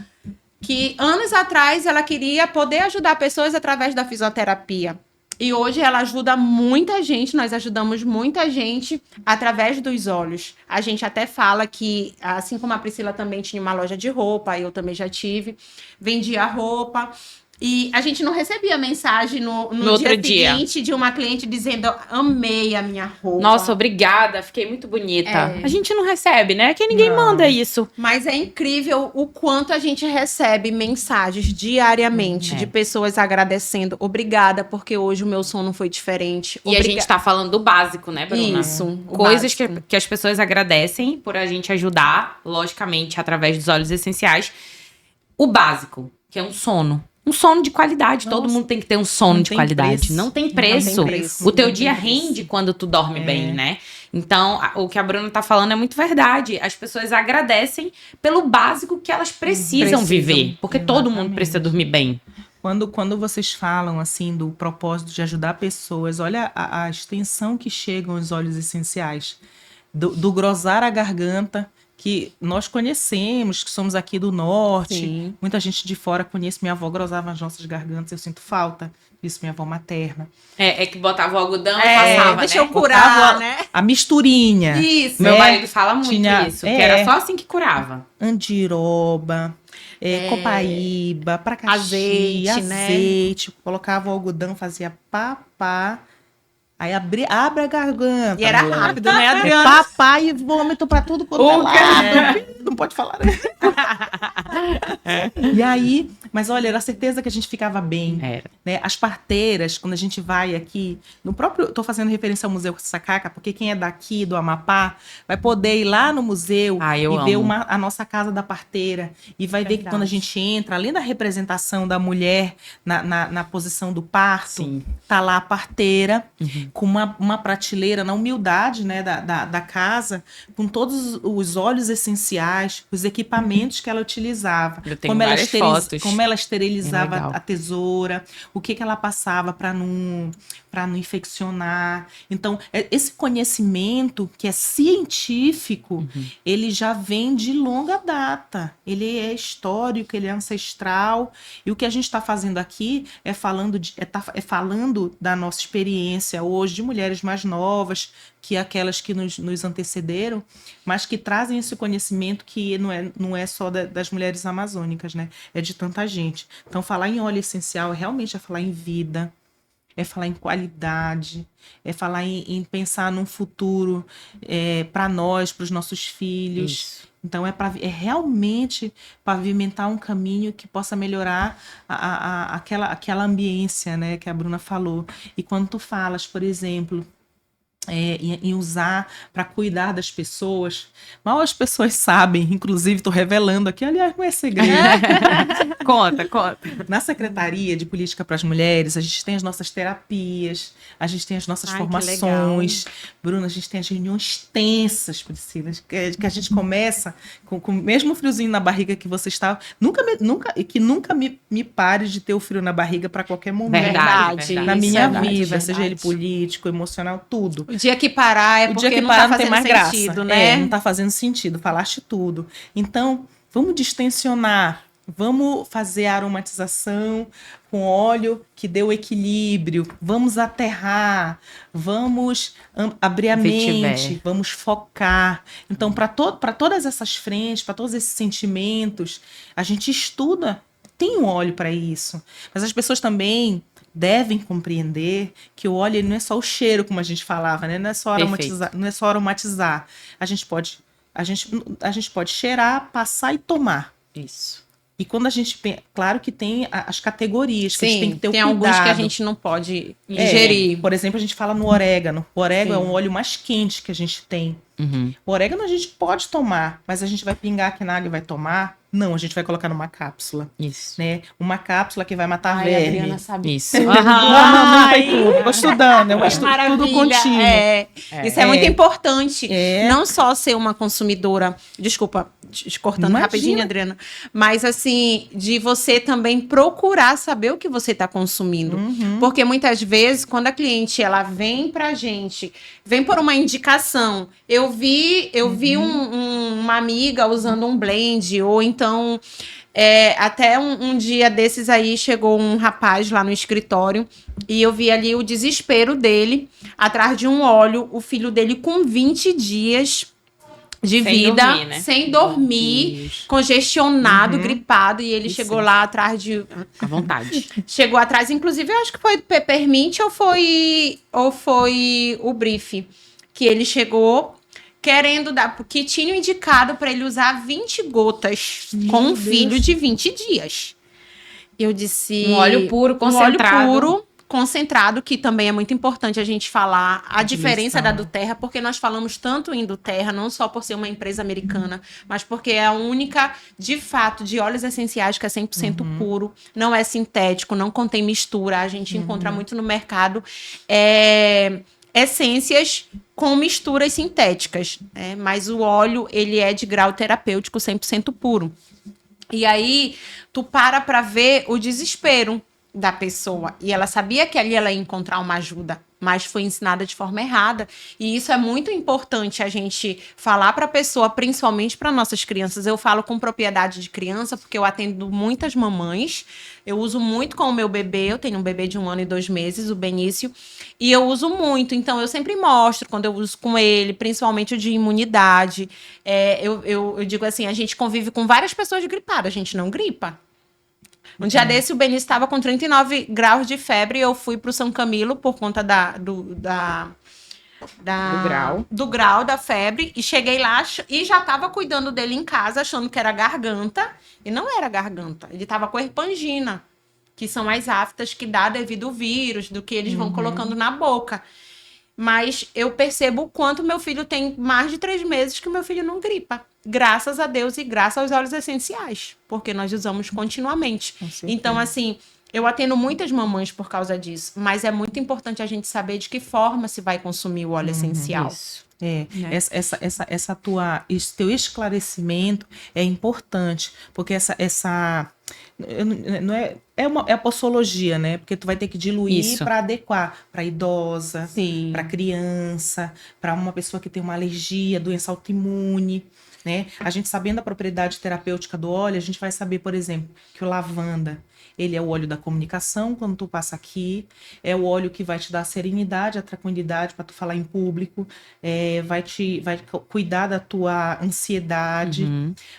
B: que anos atrás ela queria poder ajudar pessoas através da fisioterapia. E hoje ela ajuda muita gente, nós ajudamos muita gente através dos olhos. A gente até fala que, assim como a Priscila também tinha uma loja de roupa, eu também já tive, vendia roupa. E a gente não recebia mensagem no dia seguinte de uma cliente dizendo, amei a minha roupa.
A: Nossa, obrigada, fiquei muito bonita. A gente não recebe, né? Que ninguém manda isso.
B: Mas é incrível o quanto a gente recebe mensagens diariamente de pessoas agradecendo. Obrigada, porque hoje o meu sono foi diferente.
A: E a gente tá falando do básico, né, Bruna?
B: Isso.
A: Coisas que as pessoas agradecem por a gente ajudar, logicamente, através dos óleos essenciais. O básico, que é um sono. Um sono de qualidade. Nossa, todo mundo tem que ter um sono de qualidade.
C: Preço.
A: Não tem preço. O teu dia rende quando tu dorme bem, né? Então, o que a Bruna tá falando é muito verdade. As pessoas agradecem pelo básico que elas precisam viver. Porque todo mundo precisa dormir bem.
C: Quando vocês falam, assim, do propósito de ajudar pessoas, olha a extensão que chegam os óleos essenciais. Do grosar a garganta, que nós conhecemos, que somos aqui do norte.
B: Sim.
C: Muita gente de fora conhece. Minha avó grosava as nossas gargantas, eu sinto falta disso, minha avó materna.
A: É que botava o algodão e passava,
B: deixa
A: né?
B: eu curar,
C: Botava
B: né?
C: A misturinha.
B: Isso.
A: Meu
C: né?
A: marido fala muito
C: Tinha-
A: isso, que era só assim que curava.
C: Andiroba, copaíba, pracaxi,
B: Azeite, né?
C: azeite. Colocava o algodão, fazia papá. Aí abre a garganta.
B: E era
C: moleque.
B: rápido, né,
C: É
B: Adriana?
C: papai e vômito pra tudo quanto é lado. Não pode falar, né? E aí, mas olha, era a certeza que a gente ficava bem.
A: Era.
C: Né? As parteiras, quando a gente vai aqui, no próprio, tô fazendo referência ao Museu Sacaca, porque quem é daqui, do Amapá, vai poder ir lá no museu
A: Eu
C: e ver
A: amo.
C: a nossa casa da parteira. E vai ver que
B: Verdade.
C: quando a gente entra, além da representação da mulher na posição do parto,
A: Sim.
C: tá lá a parteira, com uma prateleira na humildade, né, da casa, com todos os óleos essenciais, os equipamentos que ela utilizava.
A: Eu tenho várias fotos.
C: Como ela
A: Bem
C: esterilizava
A: legal.
C: a tesoura, o que ela passava para não infeccionar. Então, esse conhecimento que é científico, ele já vem de longa data. Ele é histórico, ele é ancestral. E o que a gente está fazendo aqui é falando da nossa experiência hoje de mulheres mais novas que aquelas que nos antecederam, mas que trazem esse conhecimento que não é só das mulheres amazônicas, né? É de tanta gente. Então, falar em óleo essencial realmente é falar em vida, é falar em qualidade, é falar em pensar num futuro para nós, para os nossos filhos.
A: Isso.
C: Então, é realmente pavimentar um caminho que possa melhorar aquela ambiência, né, que a Bruna falou. E quando tu falas, por exemplo, em usar para cuidar das pessoas, mal as pessoas sabem, inclusive estou revelando aqui, aliás, não é segredo.
A: Conta.
C: Na Secretaria de Política para as Mulheres, a gente tem as nossas terapias, a gente tem as nossas
B: Ai,
C: formações. Bruna, a gente tem as reuniões tensas, Priscila, que a gente começa com o mesmo friozinho na barriga que você estava. Nunca me pare de ter o frio na barriga para qualquer momento.
A: Verdade.
C: Na
B: Isso
C: minha
B: é verdade,
C: vida,
B: verdade.
C: seja ele político, emocional, tudo.
B: O dia que parar é
C: O
B: porque
C: dia que
B: não
C: parar
B: tá
C: não tem
B: fazendo
C: mais
B: sentido,
C: graça.
B: né?
C: Não tá fazendo sentido, falaste tudo. Então, vamos distensionar, vamos fazer a aromatização com óleo que dê o equilíbrio, vamos aterrar, vamos abrir a mente, vamos focar. Então, para todas essas frentes, para todos esses sentimentos, a gente estuda, tem um óleo para isso. Mas as pessoas também devem compreender que o óleo ele não é só o cheiro, como a gente falava, né? Não é só aromatizar, não é só aromatizar. A gente pode cheirar, passar e tomar.
A: Isso.
C: E quando a gente... Claro que tem as categorias, que a gente tem que ter o
B: tem
C: cuidado.
B: alguns que a gente não pode ingerir.
C: Por exemplo, a gente fala no orégano. O orégano é um óleo mais quente que a gente tem. O orégano a gente pode tomar, mas a gente vai pingar aqui na água e vai tomar? Não, a gente vai colocar numa cápsula.
A: Isso.
C: Né? Uma cápsula que vai matar
B: Ai, a
C: verme.
B: Adriana sabe.
A: Isso.
C: Ai, tudo. Vou estudando, eu estudo tudo
B: Maravilha.
C: contínuo.
B: Isso é muito importante.
C: É.
B: Não só ser uma consumidora. Desculpa, cortando
C: Imagina.
B: rapidinho, Adriana. Mas assim, de você também procurar saber o que você está consumindo. Porque muitas vezes, quando a cliente ela vem pra gente, vem por uma indicação. Eu vi uma amiga usando um blend, ou então. Até um dia desses aí chegou um rapaz lá no escritório e eu vi ali o desespero dele atrás de um óleo, o filho dele com 20 dias de
A: Sem
B: vida,
A: dormir, né?
B: sem dormir, congestionado, gripado, e ele chegou lá atrás de...
A: À vontade.
B: Chegou atrás, inclusive, eu acho que foi Peppermint ou foi o Brief, que ele chegou... querendo dar, porque tinha indicado para ele usar 20 gotas com um filho de 20 dias. Eu disse...
A: Um óleo puro, concentrado.
B: Um óleo puro, concentrado, que também é muito importante a gente falar a diferença da Duterra, porque nós falamos tanto em Duterra, não só por ser uma empresa americana, mas porque é a única, de fato, de óleos essenciais que é 100% puro, não é sintético, não contém mistura. A gente encontra muito no mercado essências com misturas sintéticas, né? Mas o óleo, ele é de grau terapêutico 100% puro. E aí, tu para ver o desespero da pessoa. E ela sabia que ali ela ia encontrar uma ajuda, mas foi ensinada de forma errada. E isso é muito importante a gente falar para a pessoa, principalmente para nossas crianças. Eu falo com propriedade de criança, porque eu atendo muitas mamães. Eu uso muito com o meu bebê. Eu tenho um bebê de 1 ano e 2 meses, o Benício. E eu uso muito. Então, eu sempre mostro quando eu uso com ele, principalmente o de imunidade. Eu digo assim, a gente convive com várias pessoas gripadas. A gente não gripa. Um dia desse, o Benício estava com 39 graus de febre e eu fui para o São Camilo por conta do grau da febre. E cheguei lá e já estava cuidando dele em casa, achando que era garganta. E não era garganta. Ele estava com herpangina, que são as aftas que dá devido ao vírus, do que eles vão colocando na boca. Mas eu percebo o quanto meu filho tem mais de 3 meses que o meu filho não gripa. Graças a Deus e graças aos óleos essenciais, porque nós usamos continuamente. Então, assim, eu atendo muitas mamães por causa disso, mas é muito importante a gente saber de que forma se vai consumir o óleo essencial.
A: Isso.
C: Esse teu esclarecimento é importante, porque não é a posologia, né? Porque tu vai ter que diluir para adequar para idosa, para criança, para uma pessoa que tem uma alergia, doença autoimune, né? A gente sabendo a propriedade terapêutica do óleo, a gente vai saber, por exemplo, que o lavanda, ele é o óleo da comunicação, quando tu passa aqui, é o óleo que vai te dar serenidade, a tranquilidade para tu falar em público, vai cuidar da tua ansiedade,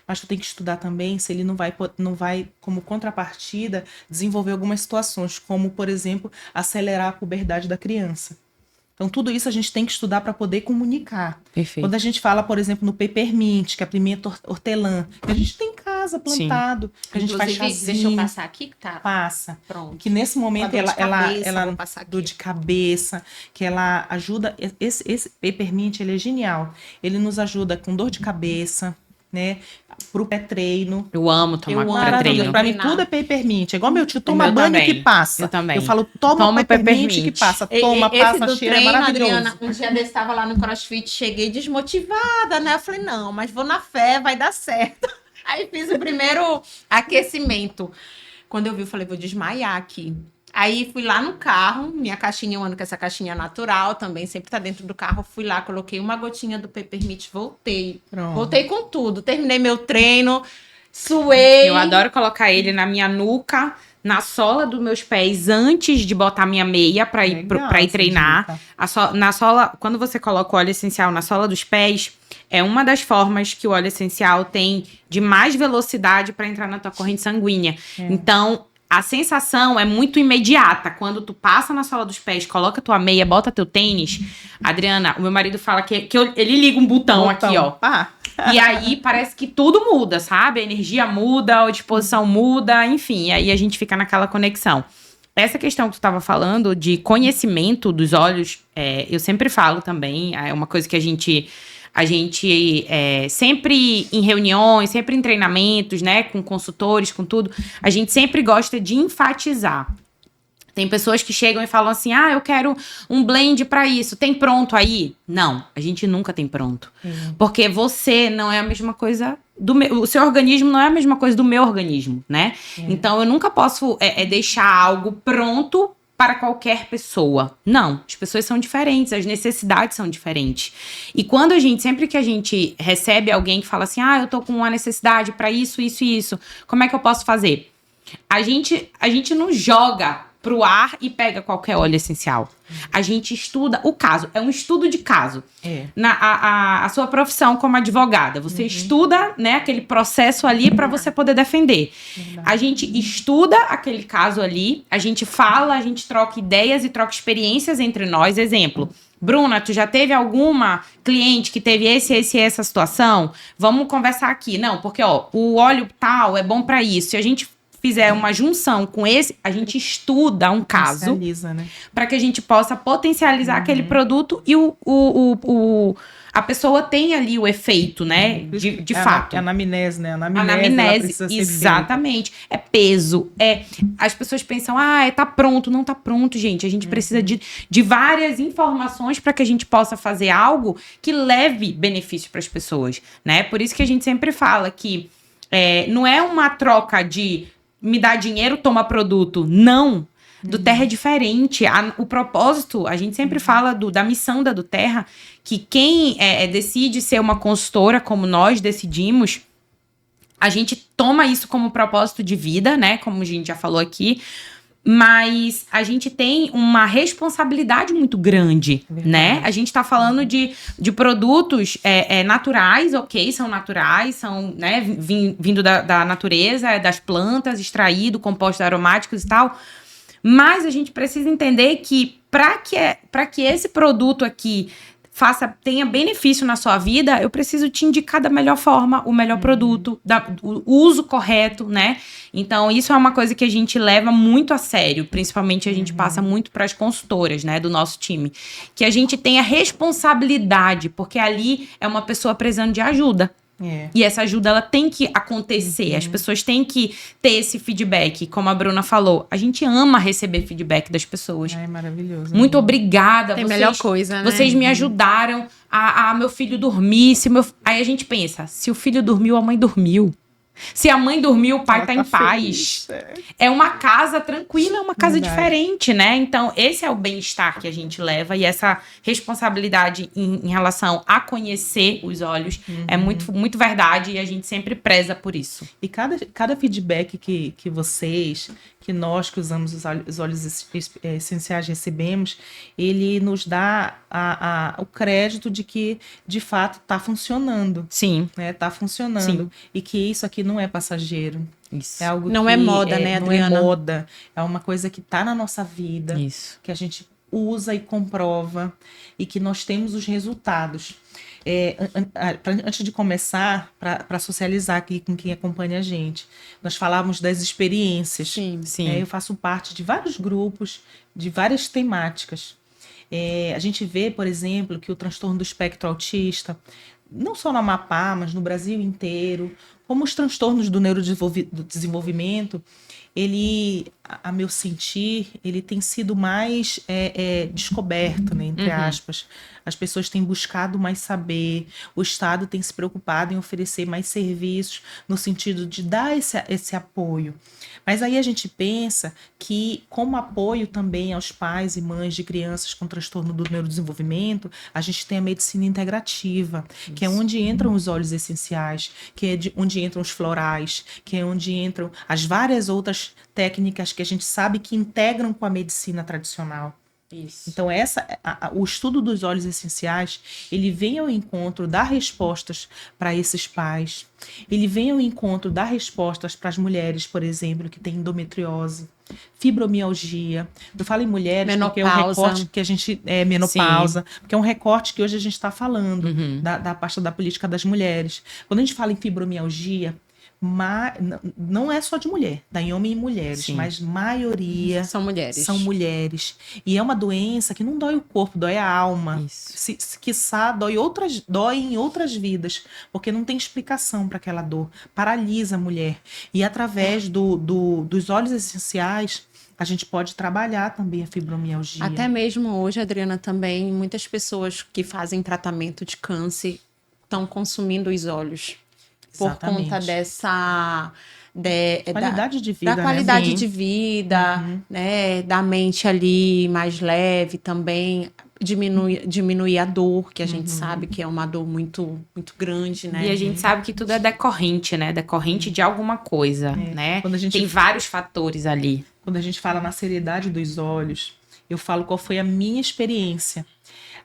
C: mas tu tem que estudar também se ele não vai, como contrapartida, desenvolver algumas situações, como, por exemplo, acelerar a puberdade da criança. Então, tudo isso a gente tem que estudar para poder comunicar.
A: Perfeito.
C: Quando a gente fala, por exemplo, no peppermint, que é a pimenta hortelã, que a gente tem em casa, plantado, que a gente faz chazinho.
B: Deixa eu passar aqui, que tá.
C: Passa.
B: Pronto.
C: Que nesse momento ela
B: passar aqui.
C: dor de cabeça, que ela ajuda. Esse peppermint, ele é genial. Ele nos ajuda com dor de cabeça, né? Pro pré-treino.
A: Eu amo tomar pré-treino.
C: Pra mim tudo é peppermint. É igual meu tio, toma banho
A: também.
C: que passa.
A: Eu também.
C: Eu falo, toma peppermint que passa. Passa, cheira, é maravilhoso.
B: Adriana, um dia desse estava lá no CrossFit, cheguei desmotivada, né? Eu falei, não, mas vou na fé, vai dar certo. Aí fiz o primeiro aquecimento. Quando eu vi, eu falei, vou desmaiar aqui. Aí fui lá no carro, minha caixinha, eu ando com essa caixinha natural também, sempre tá dentro do carro. Fui lá, coloquei uma gotinha do peppermint, voltei.
C: Pronto.
B: Voltei com tudo, terminei meu treino, suei.
A: Eu adoro colocar ele na minha nuca, na sola dos meus pés, antes de botar minha meia pra ir treinar. Na sola, quando você coloca o óleo essencial na sola dos pés, é uma das formas que o óleo essencial tem de mais velocidade para entrar na tua corrente sanguínea. Então, a sensação é muito imediata. Quando tu passa na sola dos pés, coloca tua meia, bota teu tênis. Adriana, o meu marido fala que ele liga um botão aqui, ó. E aí parece que tudo muda, sabe? A energia muda, a disposição muda, enfim. E aí a gente fica naquela conexão. Essa questão que tu estava falando de conhecimento dos óleos, eu sempre falo também. É uma coisa que a gente sempre em reuniões, sempre em treinamentos, né, com consultores, com tudo, a gente sempre gosta de enfatizar. Tem pessoas que chegam e falam assim, eu quero um blend para isso, tem pronto aí? Não, a gente nunca tem pronto. Porque você não é a mesma coisa o seu organismo não é a mesma coisa do meu organismo, né? Então, eu nunca posso deixar algo pronto para qualquer pessoa. Não, as pessoas são diferentes, as necessidades são diferentes. E sempre que a gente recebe alguém que fala assim, eu tô com uma necessidade para isso, isso e isso, como é que eu posso fazer? A gente não joga pro ar e pega qualquer óleo essencial. A gente estuda o caso, é um estudo de caso. A sua profissão como advogada, você estuda, né, aquele processo ali para você poder defender. A gente estuda aquele caso ali, a gente fala, a gente troca ideias e troca experiências entre nós. Exemplo, Bruna, tu já teve alguma cliente que teve essa situação? Vamos conversar aqui. Não, porque o óleo tal é bom para isso. Se a gente fizer uma junção com a gente estuda um caso, né, para que a gente possa potencializar aquele produto e a pessoa tem ali o efeito, né, de fato.
C: A anamnese, né? A
A: anamnese, exatamente. É peso. As pessoas pensam, tá pronto. Não tá pronto, gente. A gente precisa de várias informações para que a gente possa fazer algo que leve benefício para as pessoas, né? Por isso que a gente sempre fala que não é uma troca de me dá dinheiro, toma produto. Não. Do Terra é diferente. O propósito, a gente sempre fala da missão da do Terra, que quem decide ser uma consultora, como nós decidimos, a gente toma isso como propósito de vida, né? Como a gente já falou aqui. Mas a gente tem uma responsabilidade muito grande, né? A gente tá falando de produtos naturais, ok, são naturais, são, né, vindo da natureza, das plantas, extraído, compostos aromáticos e tal. Mas a gente precisa entender que para que esse produto aqui tenha benefício na sua vida, eu preciso te indicar da melhor forma, o melhor produto, o uso correto, né? Então, isso é uma coisa que a gente leva muito a sério, principalmente a gente passa muito para as consultoras, né, do nosso time, que a gente tenha responsabilidade, porque ali é uma pessoa precisando de ajuda. E essa ajuda, ela tem que acontecer. As pessoas têm que ter esse feedback. Como a Bruna falou, a gente ama receber feedback das pessoas.
C: É maravilhoso.
A: Muito obrigada.
B: Tem melhor coisa, né?
A: Vocês me ajudaram a meu filho dormir. Aí a gente pensa, se o filho dormiu, a mãe dormiu. Se a mãe dormiu, o pai tá em paz. É uma casa tranquila, é uma casa diferente, né? Então, esse é o bem-estar que a gente leva e essa responsabilidade em relação a conhecer os olhos é muito, muito verdade e a gente sempre preza por isso.
C: E cada feedback que vocês, que nós que usamos os óleos essenciais recebemos, ele nos dá o crédito de que, de fato, está funcionando.
A: Sim.
C: Né? Tá funcionando.
A: Sim.
C: E que isso aqui não é passageiro.
A: Isso.
C: É algo
B: não
C: que
B: é moda, né, Adriana?
C: Não é moda. É uma coisa que está na nossa vida.
A: Isso.
C: Que a gente usa e comprova. E que nós temos os resultados. Antes de começar, para socializar aqui com quem acompanha a gente, nós falávamos das experiências.
B: Sim.
A: Sim.
C: Eu faço parte de vários grupos, de várias temáticas. A gente vê, por exemplo, que o transtorno do espectro autista, não só no Amapá, mas no Brasil inteiro, como os transtornos do neurodesenvolvimento, ele, a meu sentir, ele tem sido mais descoberto, né, entre aspas. As pessoas têm buscado mais saber, o Estado tem se preocupado em oferecer mais serviços, no sentido de dar esse apoio. Mas aí a gente pensa que, como apoio também aos pais e mães de crianças com transtorno do neurodesenvolvimento, a gente tem a medicina integrativa, que é onde entram os óleos essenciais, que é onde entram os florais, que é onde entram as várias outras técnicas que a gente sabe que integram com a medicina tradicional.
A: Isso.
C: Então, o estudo dos óleos essenciais, ele vem ao encontro, dar respostas para esses pais. Ele vem ao encontro, dar respostas para as mulheres, por exemplo, que têm endometriose, fibromialgia. Eu falo em mulheres porque é um recorte que a gente... menopausa, porque é um recorte que hoje a gente está falando da parte da política das mulheres. Quando a gente fala em fibromialgia, não é só de mulher, tá em homem e mulheres,
A: Sim.
C: mas maioria
B: São mulheres.
C: São mulheres. E é uma doença que não dói o corpo, dói a alma.
A: Isso.
C: Quiçá, dói em outras vidas, porque não tem explicação para aquela dor. Paralisa a mulher. E através dos óleos essenciais, a gente pode trabalhar também a fibromialgia.
B: Até mesmo hoje, Adriana, também, muitas pessoas que fazem tratamento de câncer estão consumindo os óleos. Por conta dessa...
C: qualidade de vida,
B: da qualidade
C: né?
B: de vida, né? Da mente ali mais leve também. Diminuir a dor, que a gente sabe que é uma dor muito, muito grande, né?
A: E a gente sabe que tudo é decorrente, né? Decorrente de alguma coisa, né? Tem vários fatores ali.
C: Quando a gente fala na seriedade dos olhos, eu falo qual foi a minha experiência.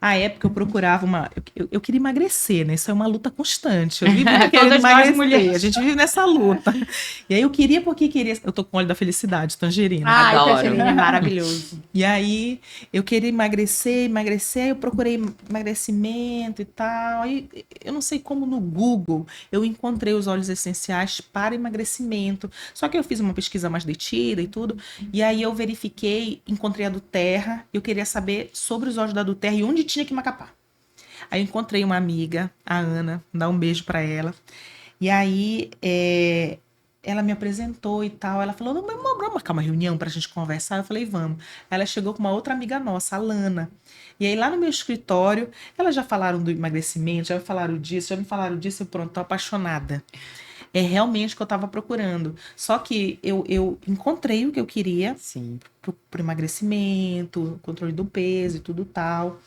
C: À época eu procurava eu queria emagrecer, né? Isso é uma luta constante. Eu vivo querendo emagrecer. Mulheres. A gente vive nessa luta. E aí eu queria. Eu tô com óleo da felicidade, tangerina.
B: Adoro. Tangerina é maravilhoso.
C: E aí eu queria emagrecer, eu procurei emagrecimento e tal. E eu não sei como no Google eu encontrei os óleos essenciais para emagrecimento. Só que eu fiz uma pesquisa mais detida e tudo. E aí eu verifiquei, encontrei a do Terra. Eu queria saber sobre os óleos da do Terra e onde tinha que Macapá. Aí eu encontrei uma amiga, a Ana, dar um beijo para ela. E aí ela me apresentou e tal. Ela falou, vamos marcar uma reunião pra gente conversar? Eu falei, vamos. Ela chegou com uma outra amiga nossa, a Lana. E aí lá no meu escritório, elas já falaram do emagrecimento, já me falaram disso, e pronto, tô apaixonada. é realmente o que eu estava procurando. Só que eu encontrei o que eu queria
A: Sim.
C: pro emagrecimento, controle do peso e tudo tal.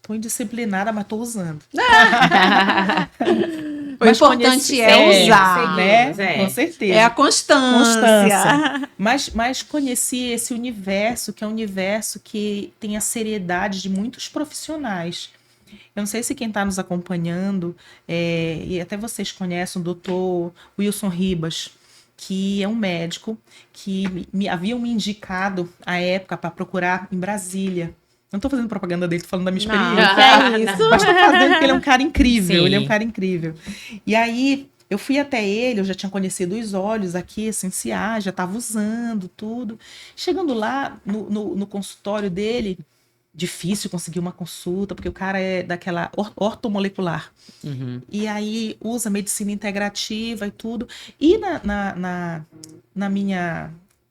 C: Tô indisciplinada, mas tô usando.
B: O importante é usar,
C: né?
A: seguimos,
C: Com certeza.
B: É a constância.
C: Mas conheci esse universo, que é um universo que tem a seriedade de muitos profissionais. Eu não sei se quem está nos acompanhando, e até vocês conhecem o doutor Wilson Ribas, que é um médico que haviam me indicado à época para procurar em Brasília. Não estou fazendo propaganda dele, estou falando da minha experiência.
B: Não, é isso.
C: Mas estou fazendo porque ele é um cara incrível.
A: Sim.
C: Ele é um cara incrível. E aí, eu fui até ele, eu já tinha conhecido os óleos aqui, essenciais, já estava usando tudo. Chegando lá no consultório dele, difícil conseguir uma consulta, porque o cara é daquela ortomolecular.
A: Uhum.
C: E aí usa medicina integrativa e tudo. E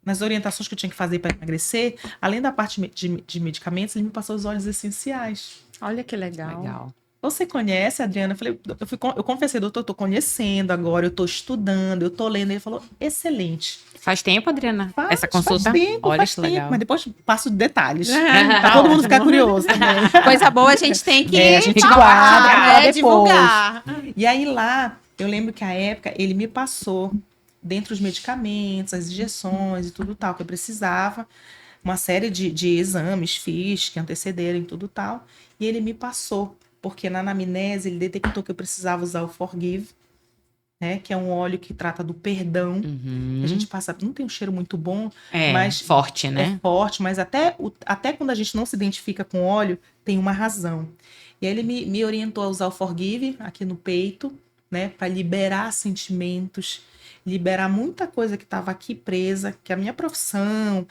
C: nas orientações que eu tinha que fazer para emagrecer, além da parte de medicamentos, ele me passou os óleos essenciais.
B: Olha que legal.
A: Legal.
C: Você conhece, Adriana? Eu confessei, doutor, eu tô conhecendo agora, eu tô estudando, eu tô lendo. Ele falou, excelente.
A: Faz tempo, Adriana? Essa consulta?
C: Faz tempo,
A: Olha
C: faz
A: que
C: tempo,
A: legal.
C: mas depois passo detalhes.
B: Tá
C: Pra todo mundo
B: ótimo.
C: ficar curioso também.
B: Coisa boa a gente tem que
C: A gente
B: falar,
C: guarda pra depois.
B: divulgar.
C: E aí lá, eu lembro que à época ele me passou, dentre os medicamentos, as injeções e tudo tal, que eu precisava, uma série de exames, fiz, que antecederem tudo tal, e ele me passou, porque na anamnese ele detectou que eu precisava usar o Forgive, né, que é um óleo que trata do perdão.
A: Uhum.
C: A gente passa, não tem um cheiro muito bom,
A: É,
C: mas
A: forte, né?
C: é forte, mas até quando a gente não se identifica com óleo, tem uma razão. E aí ele me orientou a usar o Forgive aqui no peito, né, para liberar sentimentos, liberar muita coisa que estava aqui presa, que a minha profissão,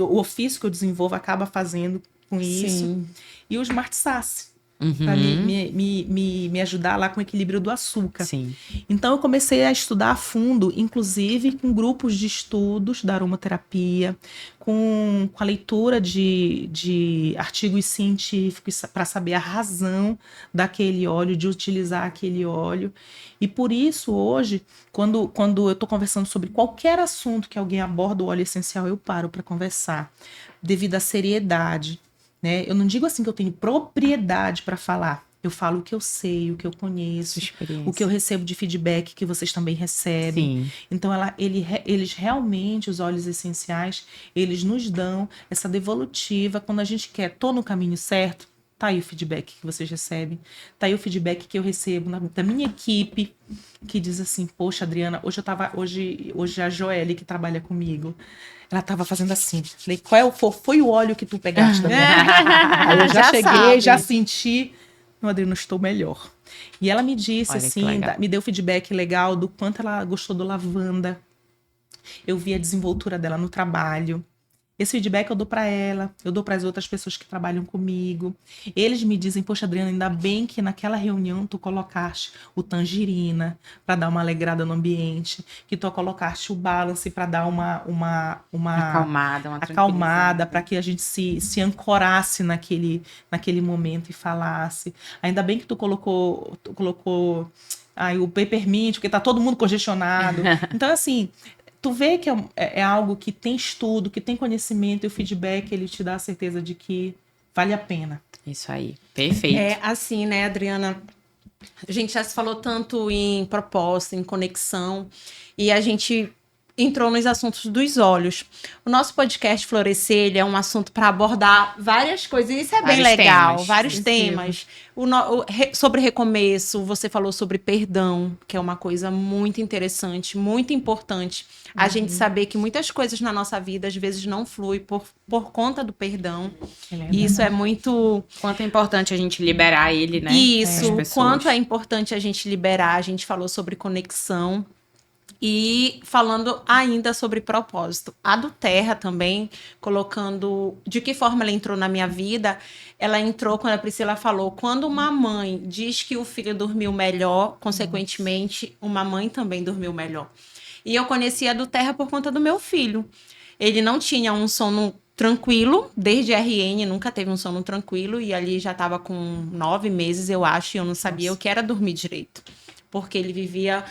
C: o ofício que eu desenvolvo acaba fazendo com isso.
B: Sim.
C: E o Smart Sass,
A: Uhum.
C: para me ajudar lá com o equilíbrio do açúcar.
A: Sim.
C: Então eu comecei a estudar a fundo, inclusive com grupos de estudos da aromaterapia, com a leitura de artigos científicos para saber a razão daquele óleo, de utilizar aquele óleo. E por isso hoje, quando eu estou conversando sobre qualquer assunto que alguém aborda o óleo essencial, eu paro para conversar, devido à seriedade. Né? Eu não digo assim que eu tenho propriedade para falar. Eu falo o que eu sei, o que eu conheço, o que eu recebo de feedback que vocês também recebem.
A: Sim.
C: Então, eles realmente, os óleos essenciais, eles nos dão essa devolutiva quando a gente quer, tô no caminho certo, tá aí o feedback que vocês recebem, tá aí o feedback que eu recebo da minha equipe, que diz assim, poxa, Adriana, hoje a Joelle, que trabalha comigo, ela tava fazendo assim. Falei, foi o óleo que tu pegaste da minha Aí eu já cheguei,
B: sabe.
C: já senti. No Adriano, estou melhor. E ela me disse
A: Olha que
C: assim,
A: legal.
C: me deu feedback legal do quanto ela gostou do lavanda. Eu vi a desenvoltura dela no trabalho. Esse feedback eu dou para ela, eu dou para as outras pessoas que trabalham comigo. Eles me dizem, poxa, Adriana, ainda bem que naquela reunião tu colocaste o tangerina para dar uma alegrada no ambiente, que tu colocaste o balance para dar uma acalmada, para que a gente se ancorasse naquele momento e falasse. Ainda bem que tu colocou o peppermint, porque tá todo mundo congestionado. Então, assim, tu vê que é algo que tem estudo, que tem conhecimento, e o feedback, ele te dá a certeza de que vale a pena.
A: Isso aí. Perfeito.
B: É assim, né, Adriana? A gente já se falou tanto em propósito, em conexão, e a gente entrou nos assuntos dos olhos. O nosso podcast Florescer, ele é um assunto para abordar várias coisas, e isso é bem
A: Vários
B: legal,
A: temas.
B: vários
C: Sim.
B: temas. Sobre recomeço, você falou sobre perdão, que é uma coisa muito interessante, muito importante. A gente saber que muitas coisas na nossa vida, às vezes, não flui por conta do perdão. E isso é muito...
A: Quanto é importante a gente liberar ele, né?
B: Isso,
A: das
B: o
A: pessoas.
B: quanto é importante a gente liberar. A gente falou sobre conexão. E falando ainda sobre propósito. A do Terra também, colocando de que forma ela entrou na minha vida. Ela entrou quando a Priscila falou, quando uma mãe diz que o filho dormiu melhor, consequentemente, uma mãe também dormiu melhor. E eu conheci a do Terra por conta do meu filho. Ele não tinha um sono tranquilo, desde RN, nunca teve um sono tranquilo, e ali já estava com 9 meses, eu acho, e eu não sabia o que era dormir direito. Porque ele vivia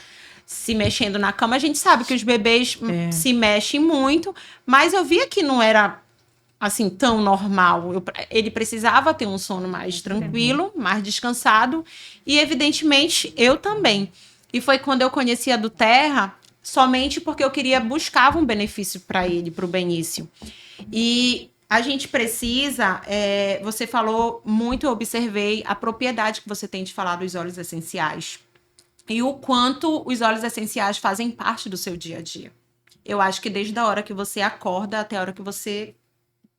B: se mexendo na cama. A gente sabe que os bebês se mexem muito, mas eu via que não era assim tão normal. Ele precisava ter um sono mais tranquilo, mais descansado, e evidentemente eu também. E foi quando eu conheci a do Terra, somente porque eu buscava um benefício para ele, para o Benício. E a gente precisa, você falou muito, eu observei a propriedade que você tem de falar dos óleos essenciais. E o quanto os óleos essenciais fazem parte do seu dia a dia. Eu acho que desde a hora que você acorda até a hora que você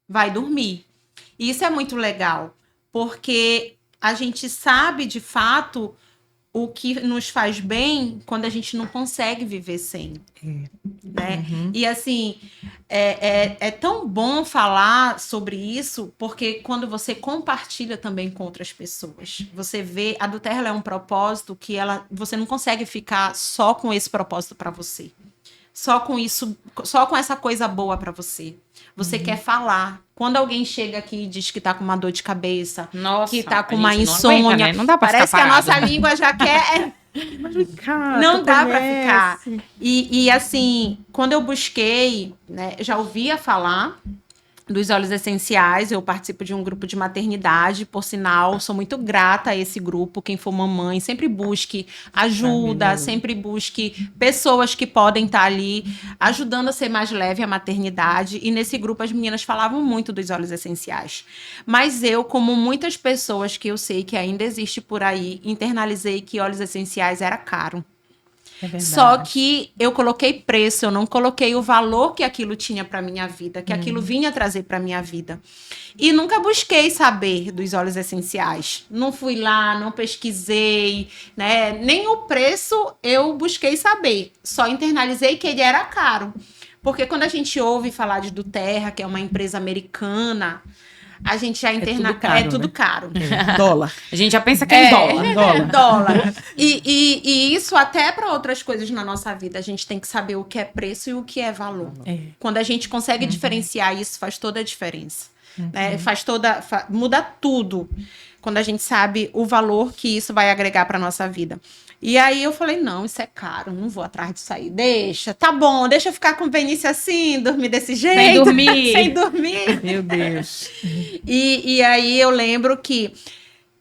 B: vai dormir. E isso é muito legal, porque a gente sabe, de fato, o que nos faz bem quando a gente não consegue viver sem. Né? E assim, é tão bom falar sobre isso, porque quando você compartilha também com outras pessoas, você vê, a do Terra é um propósito que você não consegue ficar só com esse propósito para você. Só com isso, só com essa coisa boa para você. Você quer falar. Quando alguém chega aqui e diz que tá com uma dor de cabeça,
A: Nossa,
B: que tá com uma
A: não
B: insônia,
A: aguenta, né? Não dá pra
B: parece
A: ficar
B: que a
A: parado.
B: nossa língua já quer... não dá para ficar. E assim, quando eu busquei, né, já ouvia falar dos óleos essenciais, eu participo de um grupo de maternidade, por sinal, sou muito grata a esse grupo. Quem for mamãe, sempre busque ajuda, sempre busque pessoas que podem estar ali ajudando a ser mais leve a maternidade. E nesse grupo as meninas falavam muito dos óleos essenciais. Mas eu, como muitas pessoas que eu sei que ainda existe por aí, internalizei que óleos essenciais era caro. Só que eu coloquei preço, eu não coloquei o valor que aquilo tinha para minha vida, que aquilo vinha trazer para minha vida. E nunca busquei saber dos óleos essenciais. Não fui lá, não pesquisei, né? Nem o preço eu busquei saber. Só internalizei que ele era caro. Porque quando a gente ouve falar de do Terra, que é uma empresa americana, a gente já
C: É tudo caro.
D: Dólar.
A: A gente já pensa que é dólar.
B: Dólar. E isso até para outras coisas na nossa vida. A gente tem que saber o que é preço e o que é valor. Quando a gente consegue diferenciar isso, faz toda a diferença. Né? Muda tudo. Quando a gente sabe o valor que isso vai agregar para nossa vida. E aí eu falei, não, isso é caro, não vou atrás disso aí. Tá bom, deixa eu ficar com o Benício assim, dormir desse jeito.
A: Sem dormir.
B: Sem dormir.
D: Meu Deus.
B: E aí eu lembro que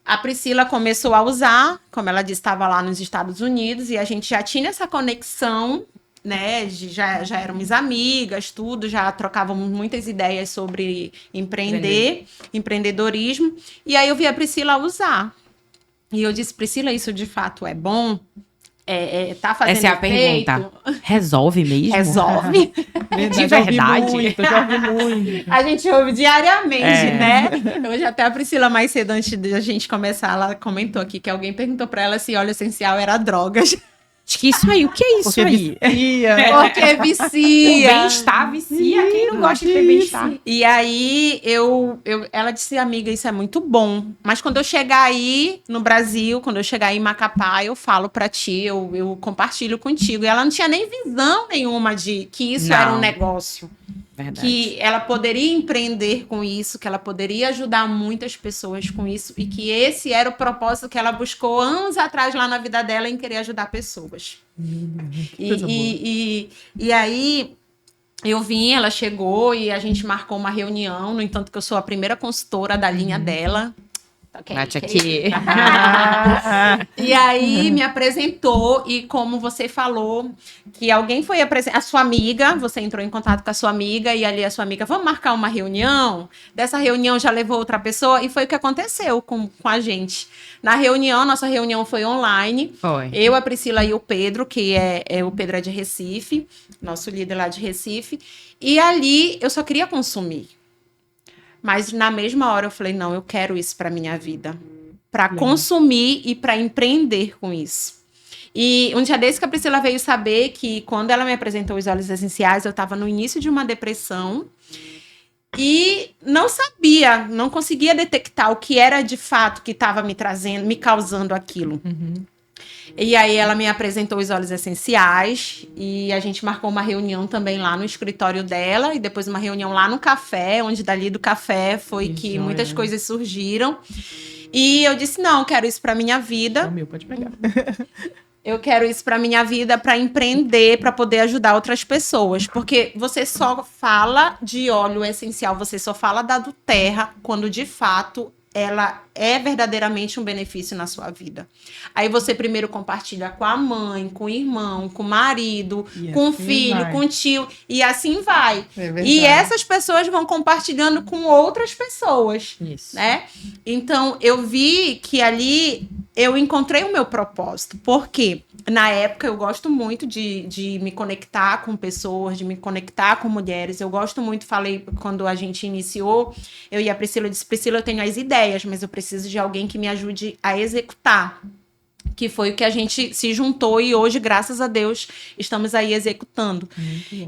B: a Priscila começou a usar, como ela disse, estava lá nos Estados Unidos, e a gente já tinha essa conexão, né? Já éramos amigas, tudo, já trocávamos muitas ideias sobre empreendedorismo. E aí eu vi a Priscila usar. E eu disse, Priscila, isso de fato é bom? Tá fazendo
A: Essa é a
B: efeito?
A: pergunta. Resolve mesmo?
B: Resolve?
A: De verdade?
D: Já ouvi muito.
B: A gente ouve diariamente, né? Hoje até a Priscila, mais cedo, antes da gente começar, ela comentou aqui que alguém perguntou pra ela se óleo essencial era drogas.
A: Acho que isso aí, o que é isso
D: Porque
A: aí?
D: vicia.
B: Porque
A: O
B: vicia.
A: bem-estar vicia. Quem não gosta de ter bem-estar?
B: E aí, ela disse, amiga, isso é muito bom. Mas quando eu chegar aí no Brasil, quando eu chegar aí em Macapá, eu falo pra ti, eu compartilho contigo. E ela não tinha nem visão nenhuma de que isso era um negócio.
A: Verdade.
B: Que ela poderia empreender com isso, que ela poderia ajudar muitas pessoas com isso, e que esse era o propósito que ela buscou anos atrás lá na vida dela, em querer ajudar pessoas. E aí eu vim, ela chegou e a gente marcou uma reunião, no entanto que eu sou a primeira consultora da linha dela.
A: Bate aqui.
B: E aí me apresentou, e como você falou, que alguém foi apresentar, a sua amiga, você entrou em contato com a sua amiga, e ali a sua amiga, vamos marcar uma reunião? Dessa reunião já levou outra pessoa, e foi o que aconteceu com a gente. Na reunião, nossa reunião foi online.
A: Foi.
B: Eu, a Priscila e o Pedro, que o Pedro é de Recife, nosso líder lá de Recife, e ali eu só queria consumir. Mas na mesma hora eu falei, não, eu quero isso para minha vida. Para consumir e para empreender com isso. E um dia desse que a Priscila veio saber que quando ela me apresentou os óleos essenciais, eu estava no início de uma depressão e não sabia, não conseguia detectar o que era de fato que estava me causando aquilo. E aí ela me apresentou os óleos essenciais e a gente marcou uma reunião também lá no escritório dela e depois uma reunião lá no café, onde dali do café foi que muitas coisas surgiram. E eu disse, não, quero isso pra minha vida.
D: É o meu, pode pegar.
B: Eu quero isso para minha vida, para empreender, para poder ajudar outras pessoas. Porque você só fala de óleo essencial, você só fala da do Terra quando de fato ela é verdadeiramente um benefício na sua vida. Aí você primeiro compartilha com a mãe, com o irmão, com o marido,
C: E
B: com o
C: assim
B: filho,
C: vai.
B: com o tio, e assim vai.
C: É verdade.
B: E essas pessoas vão compartilhando com outras pessoas,
A: Isso.
B: né? Então, eu vi que ali eu encontrei o meu propósito. Porque na época eu gosto muito de me conectar com pessoas, de me conectar com mulheres. Eu gosto muito, falei quando a gente iniciou, eu e a Priscila, eu disse, Priscila, eu tenho as ideias, mas eu preciso de alguém que me ajude a executar. Que foi o que a gente se juntou e hoje, graças a Deus, estamos aí executando.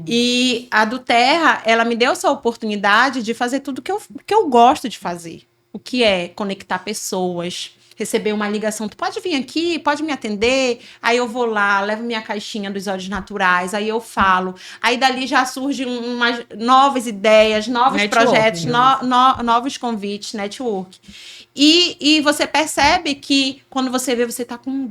B: E a do Terra, ela me deu essa oportunidade de fazer tudo que eu gosto de fazer. O que é conectar pessoas, receber uma ligação, tu pode vir aqui, pode me atender, aí eu vou lá, levo minha caixinha dos óleos naturais, aí eu falo, aí dali já surgem umas novas ideias, novos
A: Network,
B: projetos,
A: né?
B: novos convites, network. E você percebe que quando você vê, você tá com um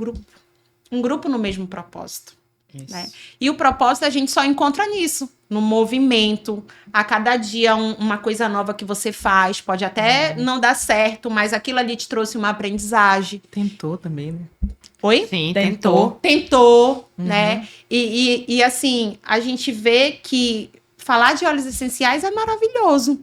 B: grupo no mesmo propósito.
A: Isso.
B: Né? E o propósito a gente só encontra nisso, no movimento, a cada dia uma coisa nova que você faz, pode até não dar certo, mas aquilo ali te trouxe uma aprendizagem.
C: Tentou também, né?
B: Oi?
A: Sim,
C: Tentou.
B: Tentou, né? E assim, a gente vê que falar de óleos essenciais é maravilhoso.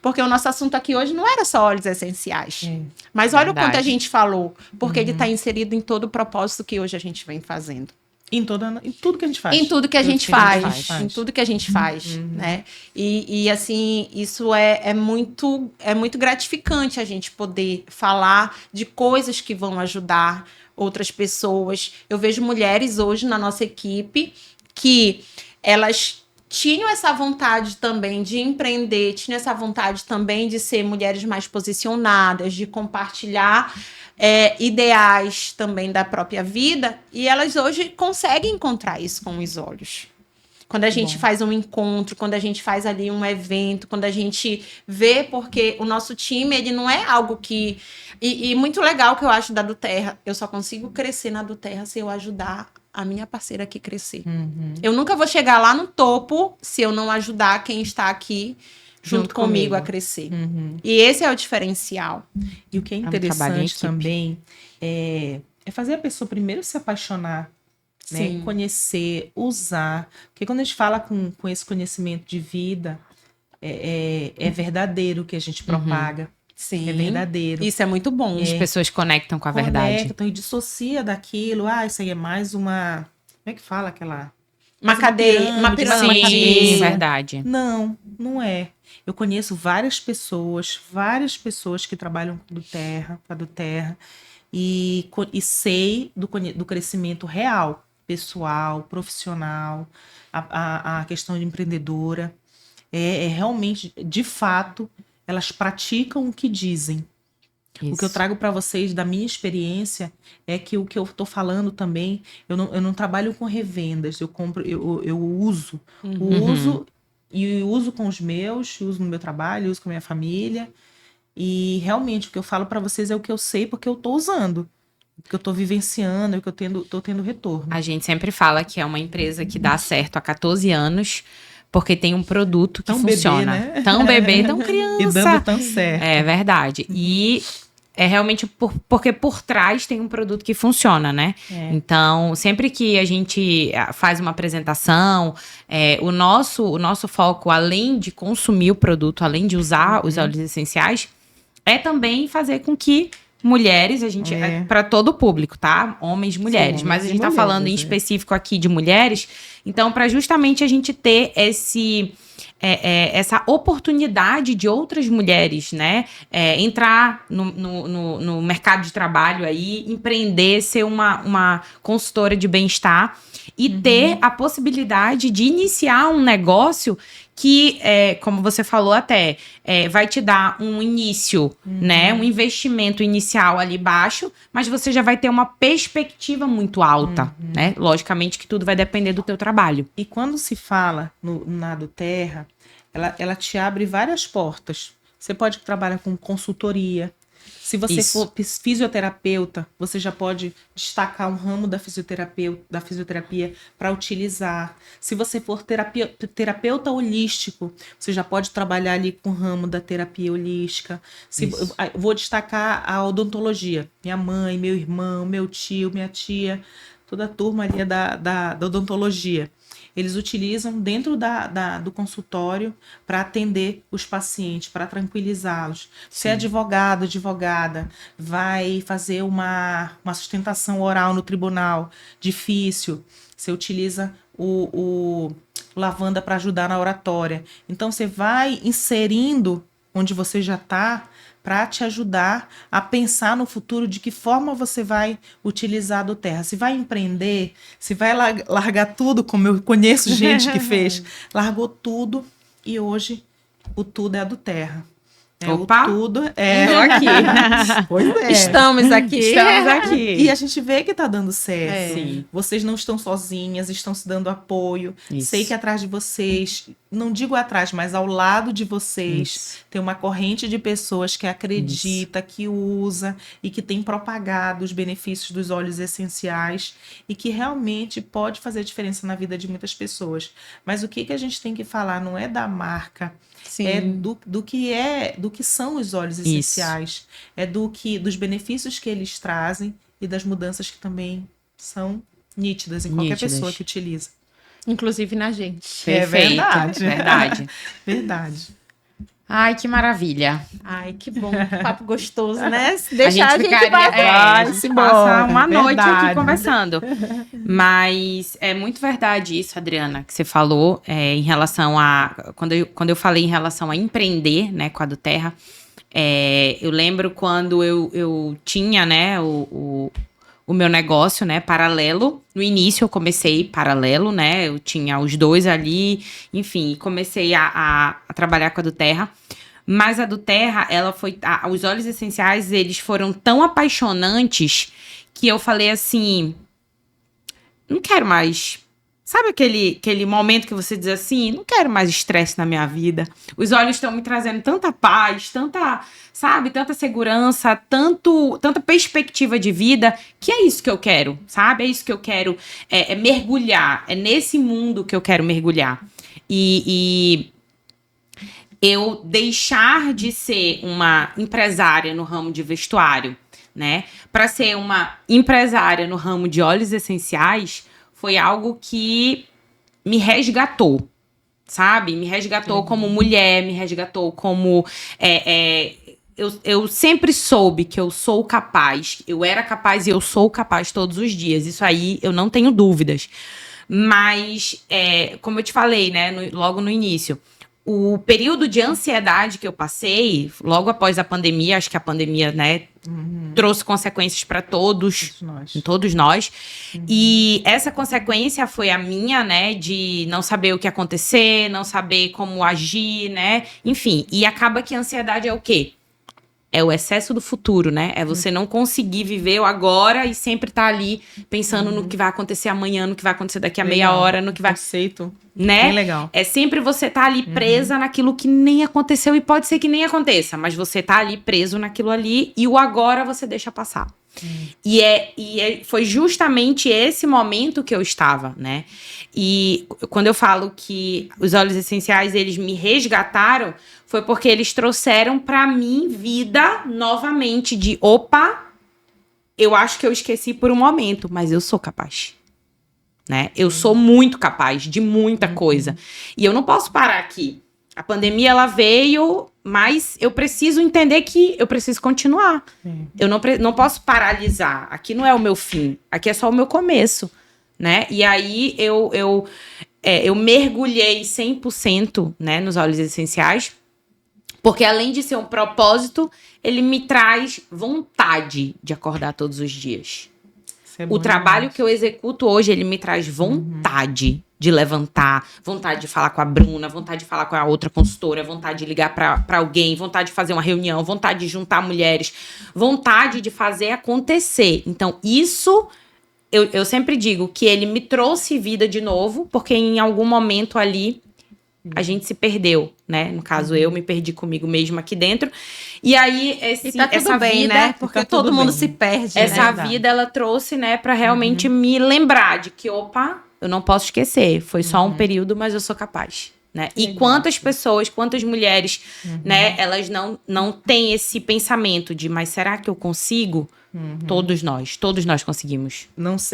B: Porque o nosso assunto aqui hoje não era só óleos essenciais. Mas olha o quanto a
A: Verdade.
B: gente falou. Porque ele está inserido em todo o propósito que hoje a gente vem fazendo.
C: Em tudo que a gente faz.
B: Em tudo que a gente
A: que a gente
B: faz.
C: faz.
B: Em tudo que a gente faz, né? E assim, isso é muito gratificante a gente poder falar de coisas que vão ajudar outras pessoas. Eu vejo mulheres hoje na nossa equipe que elas tinham essa vontade também de empreender, tinham essa vontade também de ser mulheres mais posicionadas, de compartilhar ideais também da própria vida, e elas hoje conseguem encontrar isso com os olhos. Quando a gente faz um encontro, quando a gente faz ali um evento, quando a gente vê, porque o nosso time, ele não é algo que... E muito legal que eu acho da do Terra, eu só consigo crescer na do Terra se eu ajudar a minha parceira aqui crescer. Eu nunca vou chegar lá no topo se eu não ajudar quem está aqui junto comigo a crescer. E esse é o diferencial.
C: E o que é
A: um trabalho em
C: interessante
A: equipe.
C: também é fazer a pessoa primeiro se apaixonar, né?
B: Sim.
C: Conhecer, usar. Porque quando a gente fala com esse conhecimento de vida, é verdadeiro o que a gente propaga.
B: Sim.
C: É verdadeiro.
B: Isso é muito bom.
A: As pessoas conectam com a verdade.
C: Conectam e dissocia daquilo. Isso aí é mais uma... Como é que fala aquela...
B: Uma cadeia, uma pirâmide.
A: Sim,
C: Isso.
A: verdade.
C: Não, não é. Eu conheço várias pessoas que trabalham com a do Terra, e sei do crescimento real, pessoal, profissional, a questão de empreendedora. É realmente, de fato, elas praticam o que dizem. O que eu trago para vocês da minha experiência é que o que eu estou falando também, eu não trabalho com revendas, eu uso. Uso e uso com os meus, uso no meu trabalho, uso com a minha família. E realmente o que eu falo para vocês é o que eu sei porque eu estou usando. O que eu estou vivenciando, o que eu estou tendo retorno.
A: A gente sempre fala que é uma empresa que dá certo há 14 anos, porque tem um produto que
C: Tão
A: funciona.
C: bebê, né?
A: Tão bebê, tão criança.
C: E dando tão certo.
A: É verdade. E é realmente porque por trás tem um produto que funciona, né? Então, sempre que a gente faz uma apresentação, o nosso foco, além de consumir o produto, além de usar os óleos essenciais, é também fazer com que mulheres, para todo o público, tá? Homens, mulheres.
C: Sim,
A: mas a gente tá
C: mulheres,
A: falando em específico aqui de mulheres. Então, para justamente a gente ter essa oportunidade de outras mulheres, né? Entrar no mercado de trabalho aí, empreender, ser uma consultora de bem-estar e ter a possibilidade de iniciar um negócio que, como você falou até, vai te dar um início, né? Um investimento inicial ali baixo, mas você já vai ter uma perspectiva muito alta, né? Logicamente que tudo vai depender do teu trabalho.
C: E quando se fala na do Terra, ela te abre várias portas. Você pode trabalhar com consultoria, Se você
A: Isso.
C: for fisioterapeuta, você já pode destacar um ramo da fisioterapia para utilizar. Se você for terapeuta holístico, você já pode trabalhar ali com o ramo da terapia holística. Vou destacar a odontologia. Minha mãe, meu irmão, meu tio, minha tia, toda a turma ali da odontologia. Eles utilizam dentro do consultório para atender os pacientes, para tranquilizá-los. Se é advogado, advogada, vai fazer uma sustentação oral no tribunal, difícil, você utiliza o lavanda para ajudar na oratória. Então, você vai inserindo onde você já está, para te ajudar a pensar no futuro de que forma você vai utilizar do terra. Se vai empreender, se vai largar tudo, como eu conheço gente que fez, largou tudo e hoje o tudo é a do terra.
A: Opa!
C: O tudo
A: Tô aqui.
C: Pois é.
B: Estamos aqui.
A: Estamos aqui.
C: E a gente vê que tá dando certo.
A: Sim.
C: Vocês não estão sozinhas, estão se dando apoio.
A: Isso.
C: Sei que atrás de vocês, não digo atrás, mas ao lado de vocês, tem uma corrente de pessoas que acredita, que usa e que tem propagado os benefícios dos óleos essenciais e que realmente pode fazer diferença na vida de muitas pessoas. Mas o que a gente tem que falar não é da marca,
B: Sim.
C: é do que são os óleos essenciais, é dos benefícios que eles trazem e das mudanças que também são nítidas em qualquer pessoa que utiliza.
B: Inclusive na gente.
A: Perfeito. Verdade.
C: Verdade.
A: Ai, que maravilha.
B: Ai, que bom. Papo gostoso, né? Se deixar a gente
A: a gente passa uma noite aqui
C: Verdade.
A: conversando. Mas é muito verdade isso, Adriana, que você falou em relação a... Quando eu falei em relação a empreender, né, com a do Terra, eu lembro quando eu tinha, né, o meu negócio, né, paralelo. No início eu comecei paralelo, né, eu tinha os dois ali, enfim, comecei a trabalhar com a do Terra. Mas a do Terra, os óleos essenciais, eles foram tão apaixonantes que eu falei assim, não quero mais. Sabe aquele momento que você diz assim, não quero mais estresse na minha vida. Os óleos estão me trazendo tanta paz, tanta segurança, tanta perspectiva de vida, que é isso que eu quero, sabe? É isso que eu quero, mergulhar. É nesse mundo que eu quero mergulhar. E eu deixar de ser uma empresária no ramo de vestuário, né? Para ser uma empresária no ramo de óleos essenciais, foi algo que me resgatou, sabe? Me resgatou como mulher, me resgatou como... Eu sempre soube que eu sou capaz, eu era capaz e eu sou capaz todos os dias. Isso aí eu não tenho dúvidas. Mas, como eu te falei, né, logo no início, o período de ansiedade que eu passei, logo após a pandemia, acho que a pandemia, né, trouxe consequências para todos nós. E essa consequência foi a minha, né, de não saber o que acontecer, não saber como agir, né, enfim. E acaba que a ansiedade é o quê? É o excesso do futuro, né? É você não conseguir viver o agora e sempre estar ali pensando no que vai acontecer amanhã, no que vai acontecer daqui a meia hora, no que vai...
C: Conceito.
A: Né?
C: Bem legal.
A: É sempre você estar ali presa naquilo que nem aconteceu e pode ser que nem aconteça, mas você tá ali preso naquilo ali e o agora você deixa passar. Foi justamente esse momento que eu estava, né? E quando eu falo que os óleos essenciais, eles me resgataram, foi porque eles trouxeram pra mim vida novamente de, opa, eu acho que eu esqueci por um momento, mas eu sou capaz. Né? Eu sou muito capaz de muita coisa. E eu não posso parar aqui. A pandemia, ela veio, mas eu preciso entender que eu preciso continuar. Eu não posso paralisar. Aqui não é o meu fim. Aqui é só o meu começo. Né? E aí, eu mergulhei 100%, né, nos óleos essenciais. Porque além de ser um propósito, ele me traz vontade de acordar todos os dias. O trabalho que eu executo hoje, ele me traz vontade de levantar, vontade de falar com a Bruna, vontade de falar com a outra consultora, vontade de ligar para alguém, vontade de fazer uma reunião, vontade de juntar mulheres, vontade de fazer acontecer. Então, isso, eu sempre digo que ele me trouxe vida de novo, porque em algum momento ali a gente se perdeu, né? No caso, eu me perdi comigo mesma aqui dentro. E aí,
B: Tá tudo
A: essa
B: bem,
A: vida,
B: né? Porque
C: tá
B: todo
C: tudo
B: mundo
C: bem.
B: se perde,
A: essa
B: né?
A: vida, ela trouxe, né, pra realmente me lembrar de que, opa, eu não posso esquecer. Foi só um período, mas eu sou capaz. Né? E
B: Legal.
A: quantas pessoas, quantas mulheres, né, elas não têm esse pensamento de, mas será que eu consigo? Todos nós conseguimos.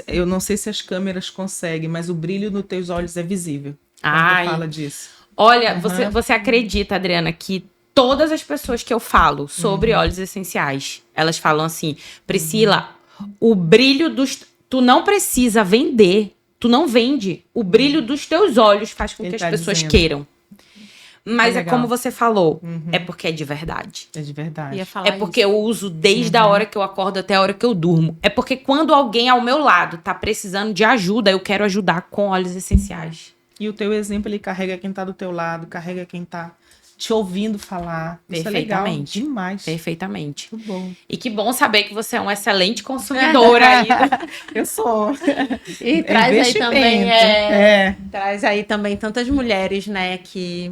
C: Eu não sei se as câmeras conseguem, mas o brilho nos teus olhos é visível. Quando
A: Ai.
C: tu fala disso.
A: Olha, você acredita, Adriana, que todas as pessoas que eu falo sobre óleos essenciais, elas falam assim, Priscila, o brilho dos... Tu não precisa vender, tu não vende. O brilho dos teus olhos faz com
C: Ele
A: que as
C: tá
A: pessoas
C: dizendo.
A: queiram. Mas é
C: legal.
A: como você falou, é porque é de verdade.
C: É de verdade.
B: Ia falar
A: É porque
B: isso.
A: eu uso desde a hora que eu acordo até a hora que eu durmo. É porque quando alguém ao meu lado tá precisando de ajuda, eu quero ajudar com óleos essenciais.
C: E o teu exemplo, ele carrega quem tá do teu lado, carrega quem tá te ouvindo falar. Isso é legal
A: Perfeitamente.
C: demais.
A: Perfeitamente.
C: Muito bom.
A: E que bom saber que você é uma excelente consumidora aí.
C: Eu sou.
B: E
C: É
B: traz aí também,
C: investimento.
B: traz aí também tantas mulheres, né, que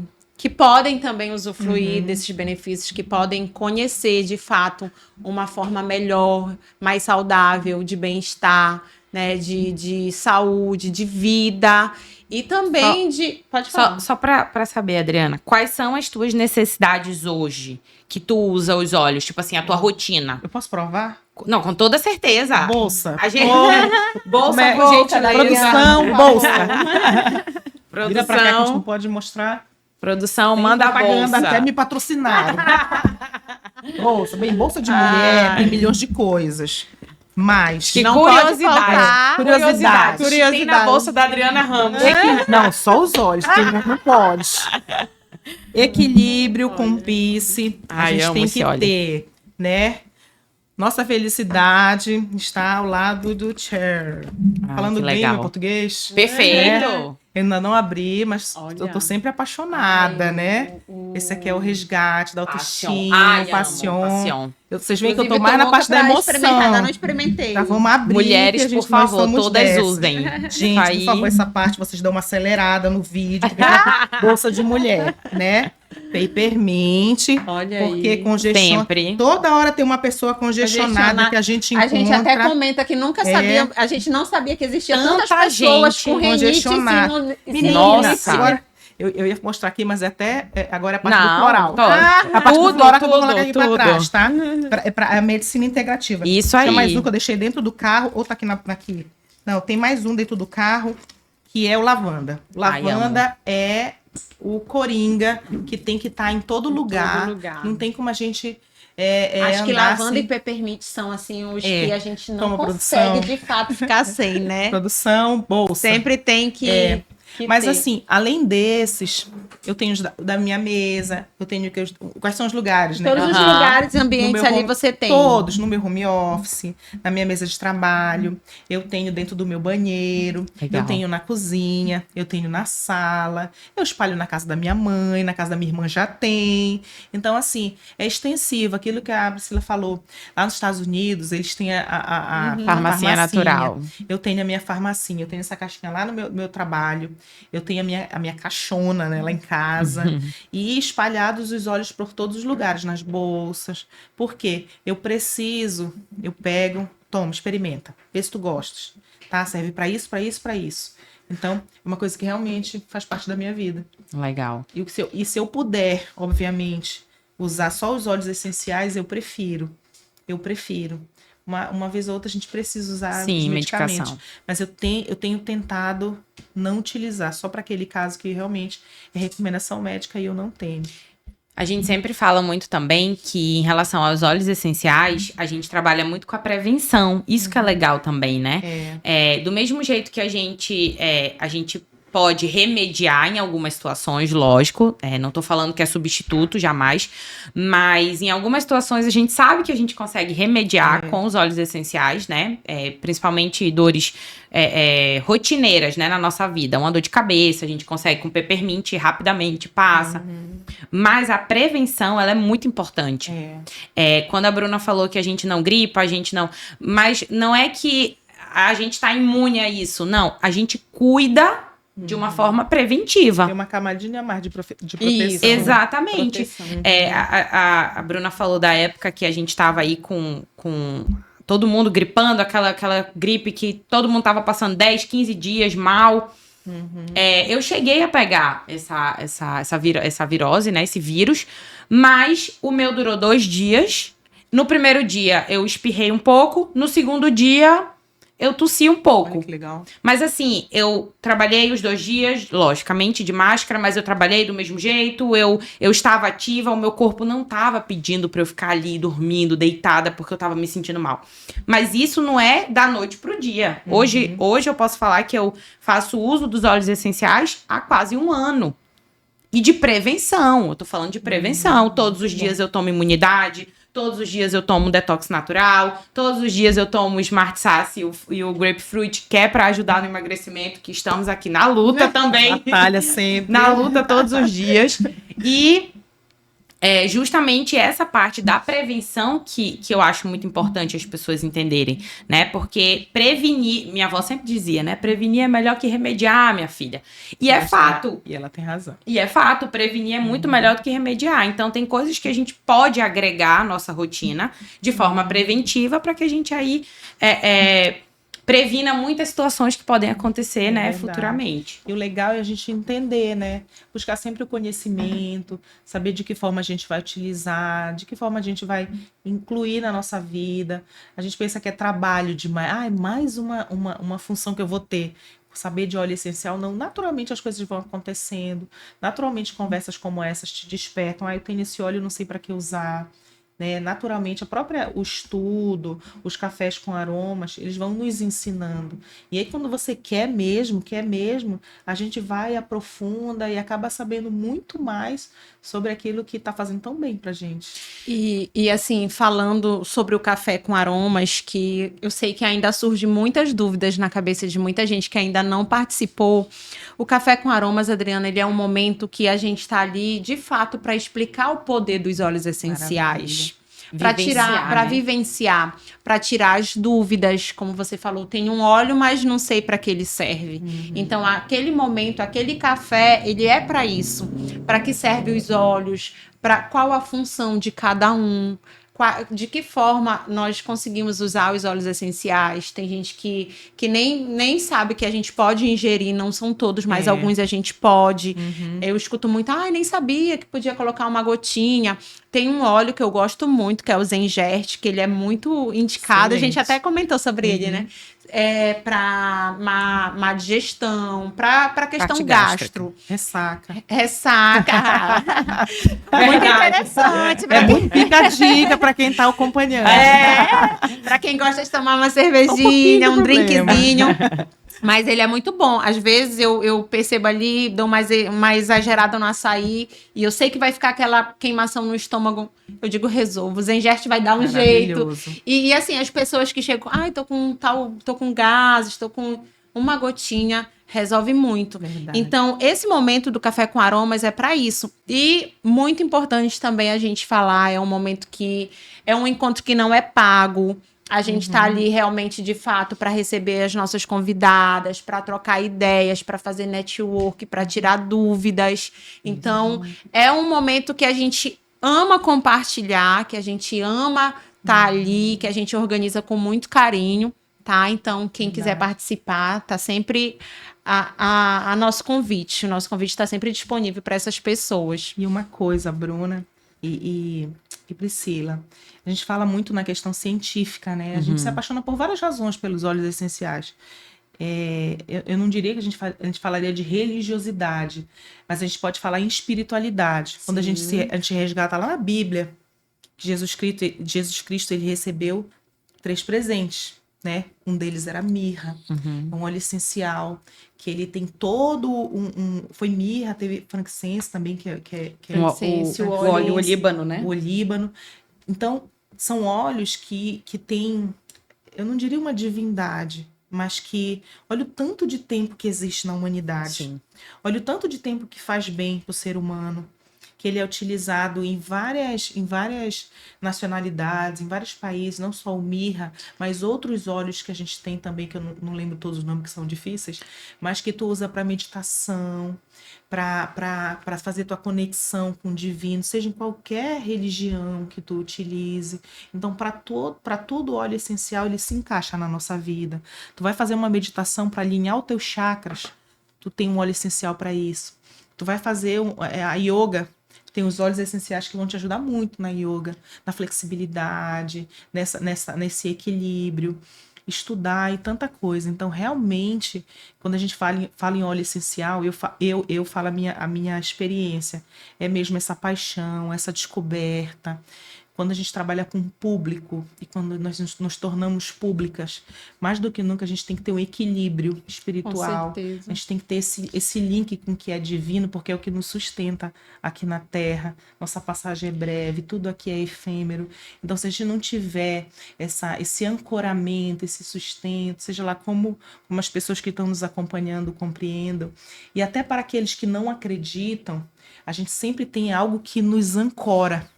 B: podem também usufruir desses benefícios, que podem conhecer de fato uma forma melhor, mais saudável, de bem-estar, né, de saúde, de vida e também Pode falar.
A: Só pra saber, Adriana, quais são as tuas necessidades hoje que tu usa os óleos? Tipo assim, a tua rotina.
C: Eu posso provar?
A: Não, com toda certeza.
C: Bolsa.
A: A gente...
C: Como
A: Bolsa,
C: é?
A: por gentileza.
C: Produção, bolsa. Vira pra cá que a gente não
A: Produção,
C: pode mostrar.
A: produção,
C: Tem
A: manda a
C: propaganda,
A: bolsa.
C: até me patrocinaram. Bolsa de mulher, tem milhões de coisas. Mas
A: Que
B: Não
A: curiosidade.
B: pode faltar.
C: Curiosidade.
A: Tem na bolsa da Adriana Ramos.
C: não, só os olhos, porque não pode. Equilíbrio com pisse, a
A: Ai,
C: gente
A: amo
C: tem
A: esse
C: que
A: óleo.
C: ter, né? Nossa felicidade está ao lado do chair. Falando
A: que
C: bem
A: legal.
C: meu português.
A: Perfeito.
C: Eu ainda não abri, mas
B: Olha.
C: eu tô sempre apaixonada,
B: Ai,
C: né? Esse aqui é o resgate da autoestima,
A: Ai,
C: o passion.
A: passion.
C: Vocês veem que eu tô
B: Inclusive,
C: mais na
B: louca
C: parte da
B: pra
C: emoção.
B: experimentar, ainda não experimentei.
C: Tá, vamos abrir. que
A: Mulheres,
C: a gente,
A: por
C: nós
A: favor,
C: somos
A: todas
C: dessas.
A: usem.
C: Gente,
A: Aí-
C: por favor, essa parte vocês dão uma acelerada no vídeo, porque é bolsa de mulher, né? Peppermint,
B: Olha
C: porque
B: aí.
C: congestiona.
A: Sempre.
C: Toda hora tem uma pessoa congestionada que a gente
B: A
C: encontra.
B: gente até comenta que nunca sabia, a gente não sabia que existia tantas
A: Tanta
B: pessoas
A: gente
B: com rinite
C: congestionada.
B: Menina,
A: Nossa.
C: Agora, eu ia mostrar aqui, mas agora é a parte do
A: Não,
C: floral.
A: tô.
C: A parte do
A: Tudo,
C: floral que eu vou
A: tudo,
C: colocar aqui
A: tudo.
C: pra trás, tá? É pra medicina integrativa.
A: Isso
C: Tinha
A: aí.
C: mais um que eu deixei dentro do carro, ou tá aqui aqui. Não, tem mais um dentro do carro, que é o lavanda.
A: Ai,
C: Lavanda é o coringa, que tem que estar em todo lugar.
B: lugar.
C: Não tem como a gente
B: Acho que
C: andar
B: lavanda
C: assim.
B: e peppermint são assim os
C: É.
B: que a gente não
C: Toma,
B: consegue
C: produção.
B: de fato ficar sem, né?
C: Produção, bolsa.
B: Sempre tem que, que
C: Mas
B: ter.
C: assim, além desses, eu tenho os da minha mesa, eu tenho quais são os lugares, né?
B: Todos os
A: Aham.
B: lugares e
C: No
B: ambientes
C: meu
B: ali
C: home-
B: você tem.
C: Todos, no meu home office, na minha mesa de trabalho, eu tenho dentro do meu banheiro,
A: Legal.
C: eu tenho na cozinha, eu tenho na sala, eu espalho na casa da minha mãe, na casa da minha irmã já tem. Então, assim, é extensivo. Aquilo que a Priscila falou, lá nos Estados Unidos, eles têm a
A: Farmacinha natural.
C: Eu tenho a minha farmacinha, eu tenho essa caixinha lá no meu trabalho, eu tenho a minha caixona, né, lá em casa, e espalhados os óleos por todos os lugares, nas bolsas. Por quê? Eu pego, toma, experimenta, vê se tu gostas, tá? Serve pra isso, pra isso, pra isso. Então, é uma coisa que realmente faz parte da minha vida.
A: Legal.
C: E se eu puder, obviamente, usar só os óleos essenciais, eu prefiro. Eu prefiro. Uma vez ou outra a gente precisa usar
A: Sim,
C: os medicamentos.
A: medicação.
C: Mas eu tenho tentado não utilizar, só para aquele caso que realmente é recomendação médica e eu não tenho.
A: A gente sempre fala muito também que, em relação aos óleos essenciais, a gente trabalha muito com a prevenção. Isso que é legal também, né? Do mesmo jeito que a gente pode remediar em algumas situações, lógico. Não tô falando que é substituto, jamais. Mas em algumas situações a gente sabe que a gente consegue remediar com os óleos essenciais, né? Principalmente dores rotineiras, né, na nossa vida. Uma dor de cabeça, a gente consegue com peppermint rapidamente, passa. Mas a prevenção, ela é muito importante. Quando a Bruna falou que a gente não gripa, a gente não... Mas não é que a gente tá imune a isso, não. A gente cuida de uma forma preventiva.
C: Tem uma camadinha a mais de proteção.
B: Isso,
A: Exatamente.
B: proteção.
A: A Bruna falou da época que a gente tava aí com todo mundo gripando, aquela gripe que todo mundo tava passando 10, 15 dias mal. Eu cheguei a pegar essa virose, né? Esse vírus, mas o meu durou 2 dias. No primeiro dia eu espirrei um pouco, no segundo dia eu tossi um pouco.
C: Olha que legal.
A: Mas assim, eu trabalhei os 2 dias, logicamente, de máscara, mas eu trabalhei do mesmo jeito, eu estava ativa, o meu corpo não estava pedindo pra eu ficar ali dormindo, deitada, porque eu tava me sentindo mal. Mas isso não é da noite pro dia. Hoje eu posso falar que eu faço uso dos óleos essenciais há quase 1 ano. E de prevenção, eu tô falando de prevenção. Todos os dias eu tomo imunidade, todos os dias eu tomo um detox natural, todos os dias eu tomo o Smart Sass e o Grapefruit, que é pra ajudar no emagrecimento, que estamos aqui na luta também.
C: Batalha sempre.
A: Na luta todos os dias. E justamente essa parte da prevenção que eu acho muito importante as pessoas entenderem, né? Porque prevenir, minha avó sempre dizia, né? Prevenir é melhor que remediar, minha filha. E é fato.
C: E ela tem razão.
A: E é fato, prevenir é muito melhor do que remediar. Então, tem coisas que a gente pode agregar à nossa rotina de forma preventiva para que a gente aí previna muitas situações que podem acontecer, né,
C: verdade.
A: futuramente.
C: E o legal é a gente entender, né? Buscar sempre o conhecimento, saber de que forma a gente vai utilizar, de que forma a gente vai incluir na nossa vida. A gente pensa que é trabalho demais. Mais uma função que eu vou ter. Saber de óleo essencial, não. Naturalmente as coisas vão acontecendo. Naturalmente conversas como essas te despertam. Eu tenho esse óleo, não sei para que usar. Né? Naturalmente, o estudo, os cafés com aromas, eles vão nos ensinando. E aí, quando você quer mesmo, a gente vai, aprofunda e acaba sabendo muito mais sobre aquilo que está fazendo tão bem pra gente.
B: E assim, falando sobre o café com aromas, que eu sei que ainda surgem muitas dúvidas na cabeça de muita gente que ainda não participou. O café com aromas, Adriana, ele é um momento que a gente está ali, de fato, para explicar o poder dos óleos essenciais. Para tirar, para vivenciar, para tirar as dúvidas, como você falou, tem um óleo, mas não sei para que ele serve. Então, aquele momento, aquele café, ele é para isso. Para que serve os óleos? Para qual a função de cada um? De que forma nós conseguimos usar os óleos essenciais? Tem gente que nem sabe que a gente pode ingerir, não são todos, mas alguns a gente pode. Eu escuto muito, nem sabia que podia colocar uma gotinha. Tem um óleo que eu gosto muito, que é o Zengert, que ele é muito indicado.
C: Excelente.
B: A gente até comentou sobre ele, né? Para má digestão, para questão gastro.
C: Ressaca.
B: Muito interessante.
C: Fica a dica para quem está acompanhando.
B: Para quem gosta de tomar uma cervejinha, um drinkzinho. Mas ele é muito bom. Às vezes eu percebo ali, dou uma exagerada no açaí e eu sei que vai ficar aquela queimação no estômago. Eu digo, resolvo. O Zengert vai dar um jeito. E assim, as pessoas que chegam, tô com gases, tô com uma gotinha, resolve muito.
C: Verdade.
B: Então, esse momento do café com aromas é para isso. E muito importante também a gente falar, é um momento que é um encontro que não é pago. A gente está ali realmente, de fato, para receber as nossas convidadas, para trocar ideias, para fazer network, para tirar dúvidas. Então, é um momento que a gente ama compartilhar, que a gente ama estar ali, que a gente organiza com muito carinho, tá? Então, quem quiser participar, tá sempre a nosso convite. O nosso convite está sempre disponível para essas pessoas.
C: E uma coisa, Bruna e Priscila, a gente fala muito na questão científica, né? A gente se apaixona por várias razões pelos óleos essenciais. Eu não diria que a gente falaria de religiosidade, mas a gente pode falar em espiritualidade. Quando a gente resgata lá na Bíblia, que Jesus Cristo ele recebeu 3 presentes, né? Um deles era mirra, um óleo essencial, que ele tem todo foi mirra, teve frankincense também, que é
A: O óleo olíbano, né?
C: O olíbano. Então, são óleos que têm, eu não diria uma divindade, mas que olha o tanto de tempo que existe na humanidade.
A: Sim.
C: Olha o tanto de tempo que faz bem para o ser humano. que ele é utilizado em várias nacionalidades, em vários países, não só o mirra, mas outros óleos que a gente tem também, que eu não lembro todos os nomes que são difíceis, mas que tu usa para meditação, para fazer tua conexão com o divino, seja em qualquer religião que tu utilize. Então, para todo óleo essencial, ele se encaixa na nossa vida. Tu vai fazer uma meditação para alinhar os teus chakras, tu tem um óleo essencial para isso. Tu vai fazer a yoga, tem os óleos essenciais que vão te ajudar muito na yoga, na flexibilidade, nesse equilíbrio, estudar e tanta coisa. Então, realmente, quando a gente fala em óleo essencial, eu falo a minha experiência. É mesmo essa paixão, essa descoberta. Quando a gente trabalha com público e quando nós nos tornamos públicas, mais do que nunca a gente tem que ter um equilíbrio espiritual.
B: Com certeza.
C: A gente tem que ter esse link com o que é divino, porque é o que nos sustenta aqui na Terra. Nossa passagem é breve, tudo aqui é efêmero. Então, se a gente não tiver esse ancoramento, esse sustento, seja lá como as pessoas que estão nos acompanhando compreendam, e até para aqueles que não acreditam, a gente sempre tem algo que nos ancora.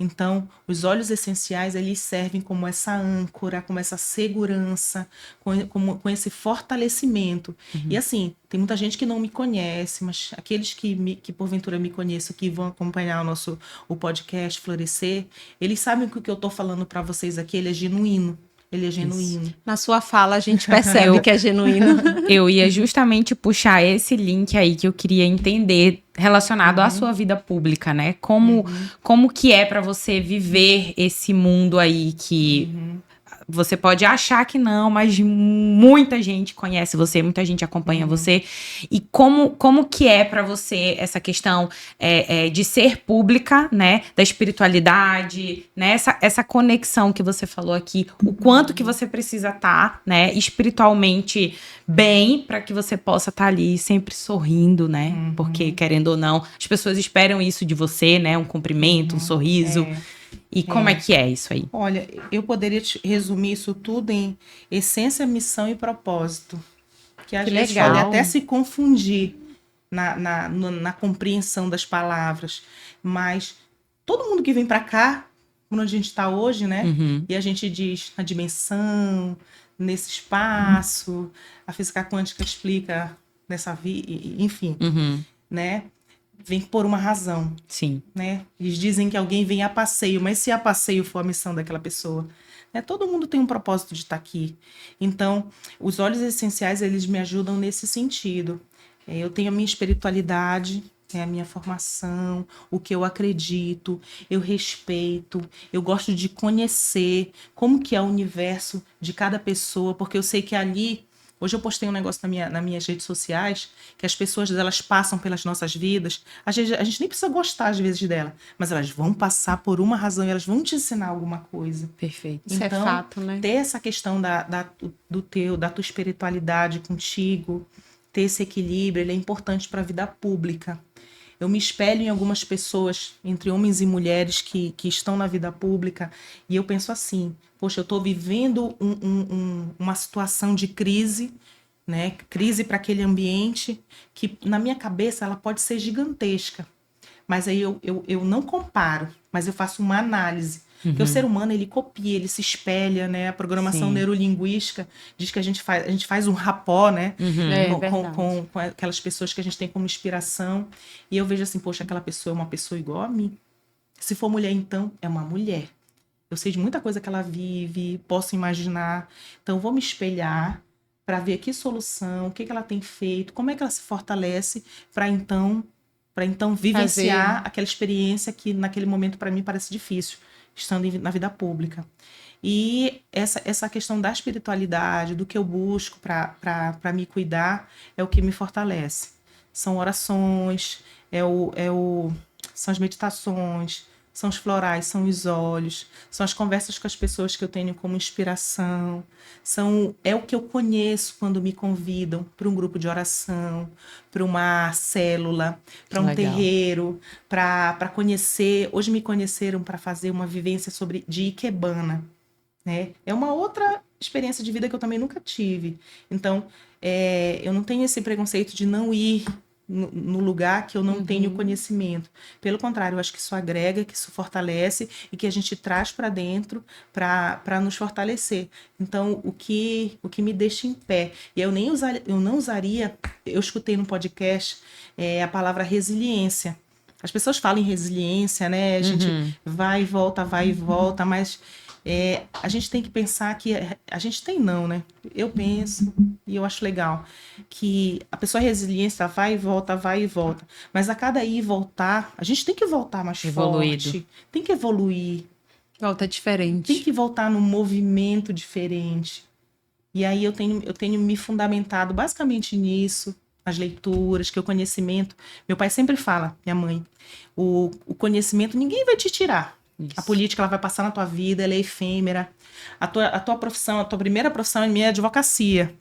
C: Então, os óleos essenciais, eles servem como essa âncora, como essa segurança, com esse fortalecimento. E assim, tem muita gente que não me conhece, mas aqueles que porventura me conheçam, que vão acompanhar o podcast Florescer, eles sabem que o que eu estou falando para vocês aqui, ele é genuíno. Ele é genuíno.
B: Na sua fala, a gente percebe que é genuíno.
A: Eu ia justamente puxar esse link aí que eu queria entender relacionado à sua vida pública, né? Como que é para você viver esse mundo aí que você pode achar que não, mas muita gente conhece você, muita gente acompanha você. E como que é para você essa questão de ser pública, né? Da espiritualidade, né? Essa conexão que você falou aqui, o quanto que você precisa estar, né? Espiritualmente bem, para que você possa estar ali sempre sorrindo, né? Porque, querendo ou não, as pessoas esperam isso de você, né? Um cumprimento, um sorriso. E como é que é isso aí?
C: Olha, eu poderia te resumir isso tudo em essência, missão e propósito. Que às vezes
B: legal.
C: pode até se confundir na compreensão das palavras. Mas todo mundo que vem para cá, quando a gente está hoje, né? E a gente diz na dimensão, nesse espaço, a física quântica explica nessa vida, enfim, né? Vem por uma razão.
A: Sim.
C: Né? Eles dizem que alguém vem a passeio, mas se a passeio for a missão daquela pessoa, né? Todo mundo tem um propósito de estar aqui. Então, os óleos essenciais, eles me ajudam nesse sentido. Eu tenho a minha espiritualidade, a minha formação, o que eu acredito, eu respeito, eu gosto de conhecer como que é o universo de cada pessoa, porque eu sei que ali... Hoje eu postei um negócio nas minhas redes sociais, que as pessoas, elas passam pelas nossas vidas, a gente nem precisa gostar às vezes dela, mas elas vão passar por uma razão e elas vão te ensinar alguma coisa.
A: Perfeito.
B: Isso
C: Então,
B: é fato, né?
C: ter essa questão da tua espiritualidade contigo, ter esse equilíbrio, ele é importante para a vida pública. Eu me espelho em algumas pessoas, entre homens e mulheres que estão na vida pública, e eu penso assim, poxa, eu estou vivendo uma situação de crise, né? Crise para aquele ambiente, que na minha cabeça ela pode ser gigantesca. Mas aí eu não comparo, mas eu faço uma análise. Porque o ser humano, ele copia, ele se espelha, né? A programação neurolinguística diz que a gente faz um rapó, né? Com aquelas pessoas que a gente tem como inspiração. E eu vejo assim, poxa, aquela pessoa é uma pessoa igual a mim. Se for mulher, então, é uma mulher. Eu sei de muita coisa que ela vive, posso imaginar. Então, eu vou me espelhar para ver que solução, o que ela tem feito, como é que ela se fortalece para então vivenciar aquela experiência que naquele momento para mim parece difícil, estando na vida pública. E essa questão da espiritualidade, do que eu busco para me cuidar, é o que me fortalece. São orações, são as meditações, são os florais, são os óleos, são as conversas com as pessoas que eu tenho como inspiração, é o que eu conheço quando me convidam para um grupo de oração, para uma célula, para um terreiro, para conhecer. Hoje me conheceram para fazer uma vivência de Ikebana, né? É uma outra experiência de vida que eu também nunca tive. Então, eu não tenho esse preconceito de não ir no lugar que eu não tenho conhecimento. Pelo contrário, eu acho que isso agrega, que isso fortalece e que a gente traz para dentro para nos fortalecer. Então, o que me deixa em pé, e eu não usaria, eu escutei no podcast a palavra resiliência. As pessoas falam em resiliência, né? A gente vai e volta, mas a gente tem que pensar que a gente tem não, né? Eu penso e eu acho legal que a pessoa resiliência vai e volta, mas a cada ir e voltar, a gente tem que voltar mais forte, tem que evoluir,
B: Volta diferente.
C: tem que voltar num movimento diferente. E aí eu tenho me fundamentado basicamente nisso, nas leituras, que o conhecimento, meu pai sempre fala, minha mãe, o conhecimento ninguém vai te tirar.
A: Isso.
C: A política, ela vai passar na tua vida, ela é efêmera. A tua profissão, a tua primeira profissão é advocacia.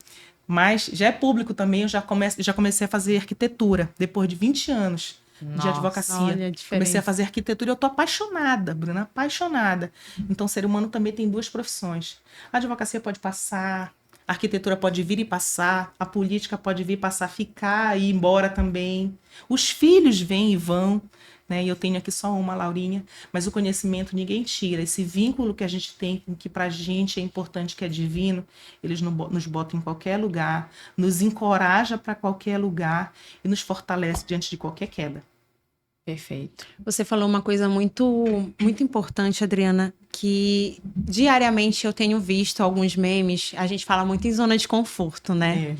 C: Mas já é público também, eu já comecei a fazer arquitetura, depois de 20 anos de advocacia.
B: Olha,
C: Comecei a fazer arquitetura e eu tô apaixonada, Bruna, apaixonada. Então, o ser humano também tem duas profissões. A advocacia pode passar, a arquitetura pode vir e passar, a política pode vir e passar, ficar e ir embora também. Os filhos vêm e vão, né? E eu tenho aqui só uma, Laurinha, mas o conhecimento ninguém tira. Esse vínculo que a gente tem, que pra gente é importante, que é divino, eles nos botam em qualquer lugar, nos encoraja para qualquer lugar e nos fortalece diante de qualquer queda.
A: Perfeito.
B: Você falou uma coisa muito, muito importante, Adriana, que diariamente eu tenho visto alguns memes, a gente fala muito em zona de conforto, né?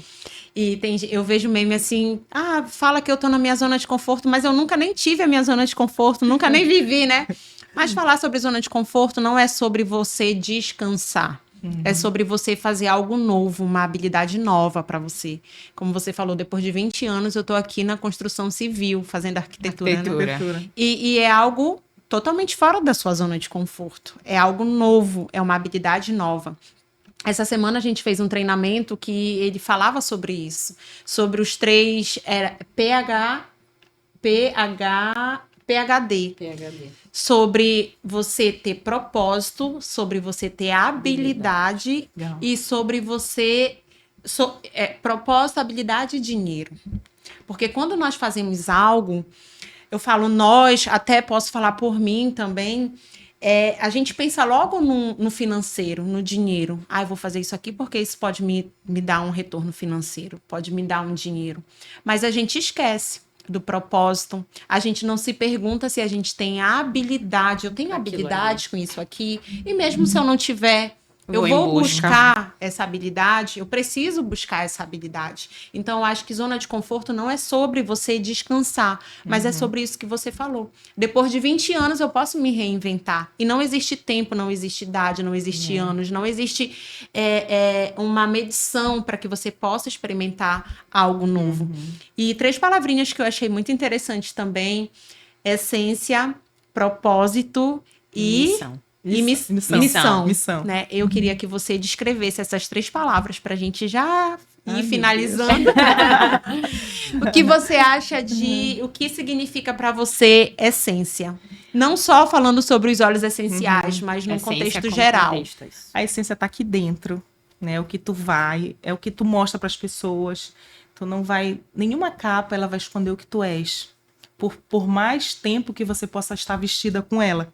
B: E eu vejo meme assim, fala que eu tô na minha zona de conforto, mas eu nunca nem tive a minha zona de conforto, nunca nem vivi, né? Mas falar sobre zona de conforto não é sobre você descansar. É sobre você fazer algo novo, uma habilidade nova para você. Como você falou, depois de 20 anos eu tô aqui na construção civil, fazendo arquitetura. Né? E é algo totalmente fora da sua zona de conforto. É algo novo, é uma habilidade nova. Essa semana a gente fez um treinamento que ele falava sobre isso. Sobre os 3, PHD. Sobre você ter propósito, sobre você ter habilidade e sobre você... propósito, habilidade e dinheiro. Porque quando nós fazemos algo, eu falo nós, até posso falar por mim também, a gente pensa logo no financeiro, no dinheiro. Eu vou fazer isso aqui porque isso pode me dar um retorno financeiro, pode me dar um dinheiro. Mas a gente esquece do propósito. A gente não se pergunta se a gente tem a habilidade. Eu tenho habilidade com isso aqui. E mesmo se eu não tiver, eu vou buscar essa habilidade. Eu preciso buscar essa habilidade. Então, eu acho que zona de conforto não é sobre você descansar, mas é sobre isso que você falou. Depois de 20 anos, eu posso me reinventar. E não existe tempo, não existe idade, não existe anos, não existe uma medição para que você possa experimentar algo novo. E 3 palavrinhas que eu achei muito interessantes também: essência, propósito e missão. Né? Eu queria que você descrevesse essas 3 palavras para a gente já ir finalizando. O que você acha o que significa para você essência? Não só falando sobre os óleos essenciais, mas num contexto geral.
C: A essência está aqui dentro, né? O que tu é o que tu mostra para as pessoas. Tu não vai, nenhuma capa ela vai esconder o que tu és. Por mais tempo que você possa estar vestida com ela.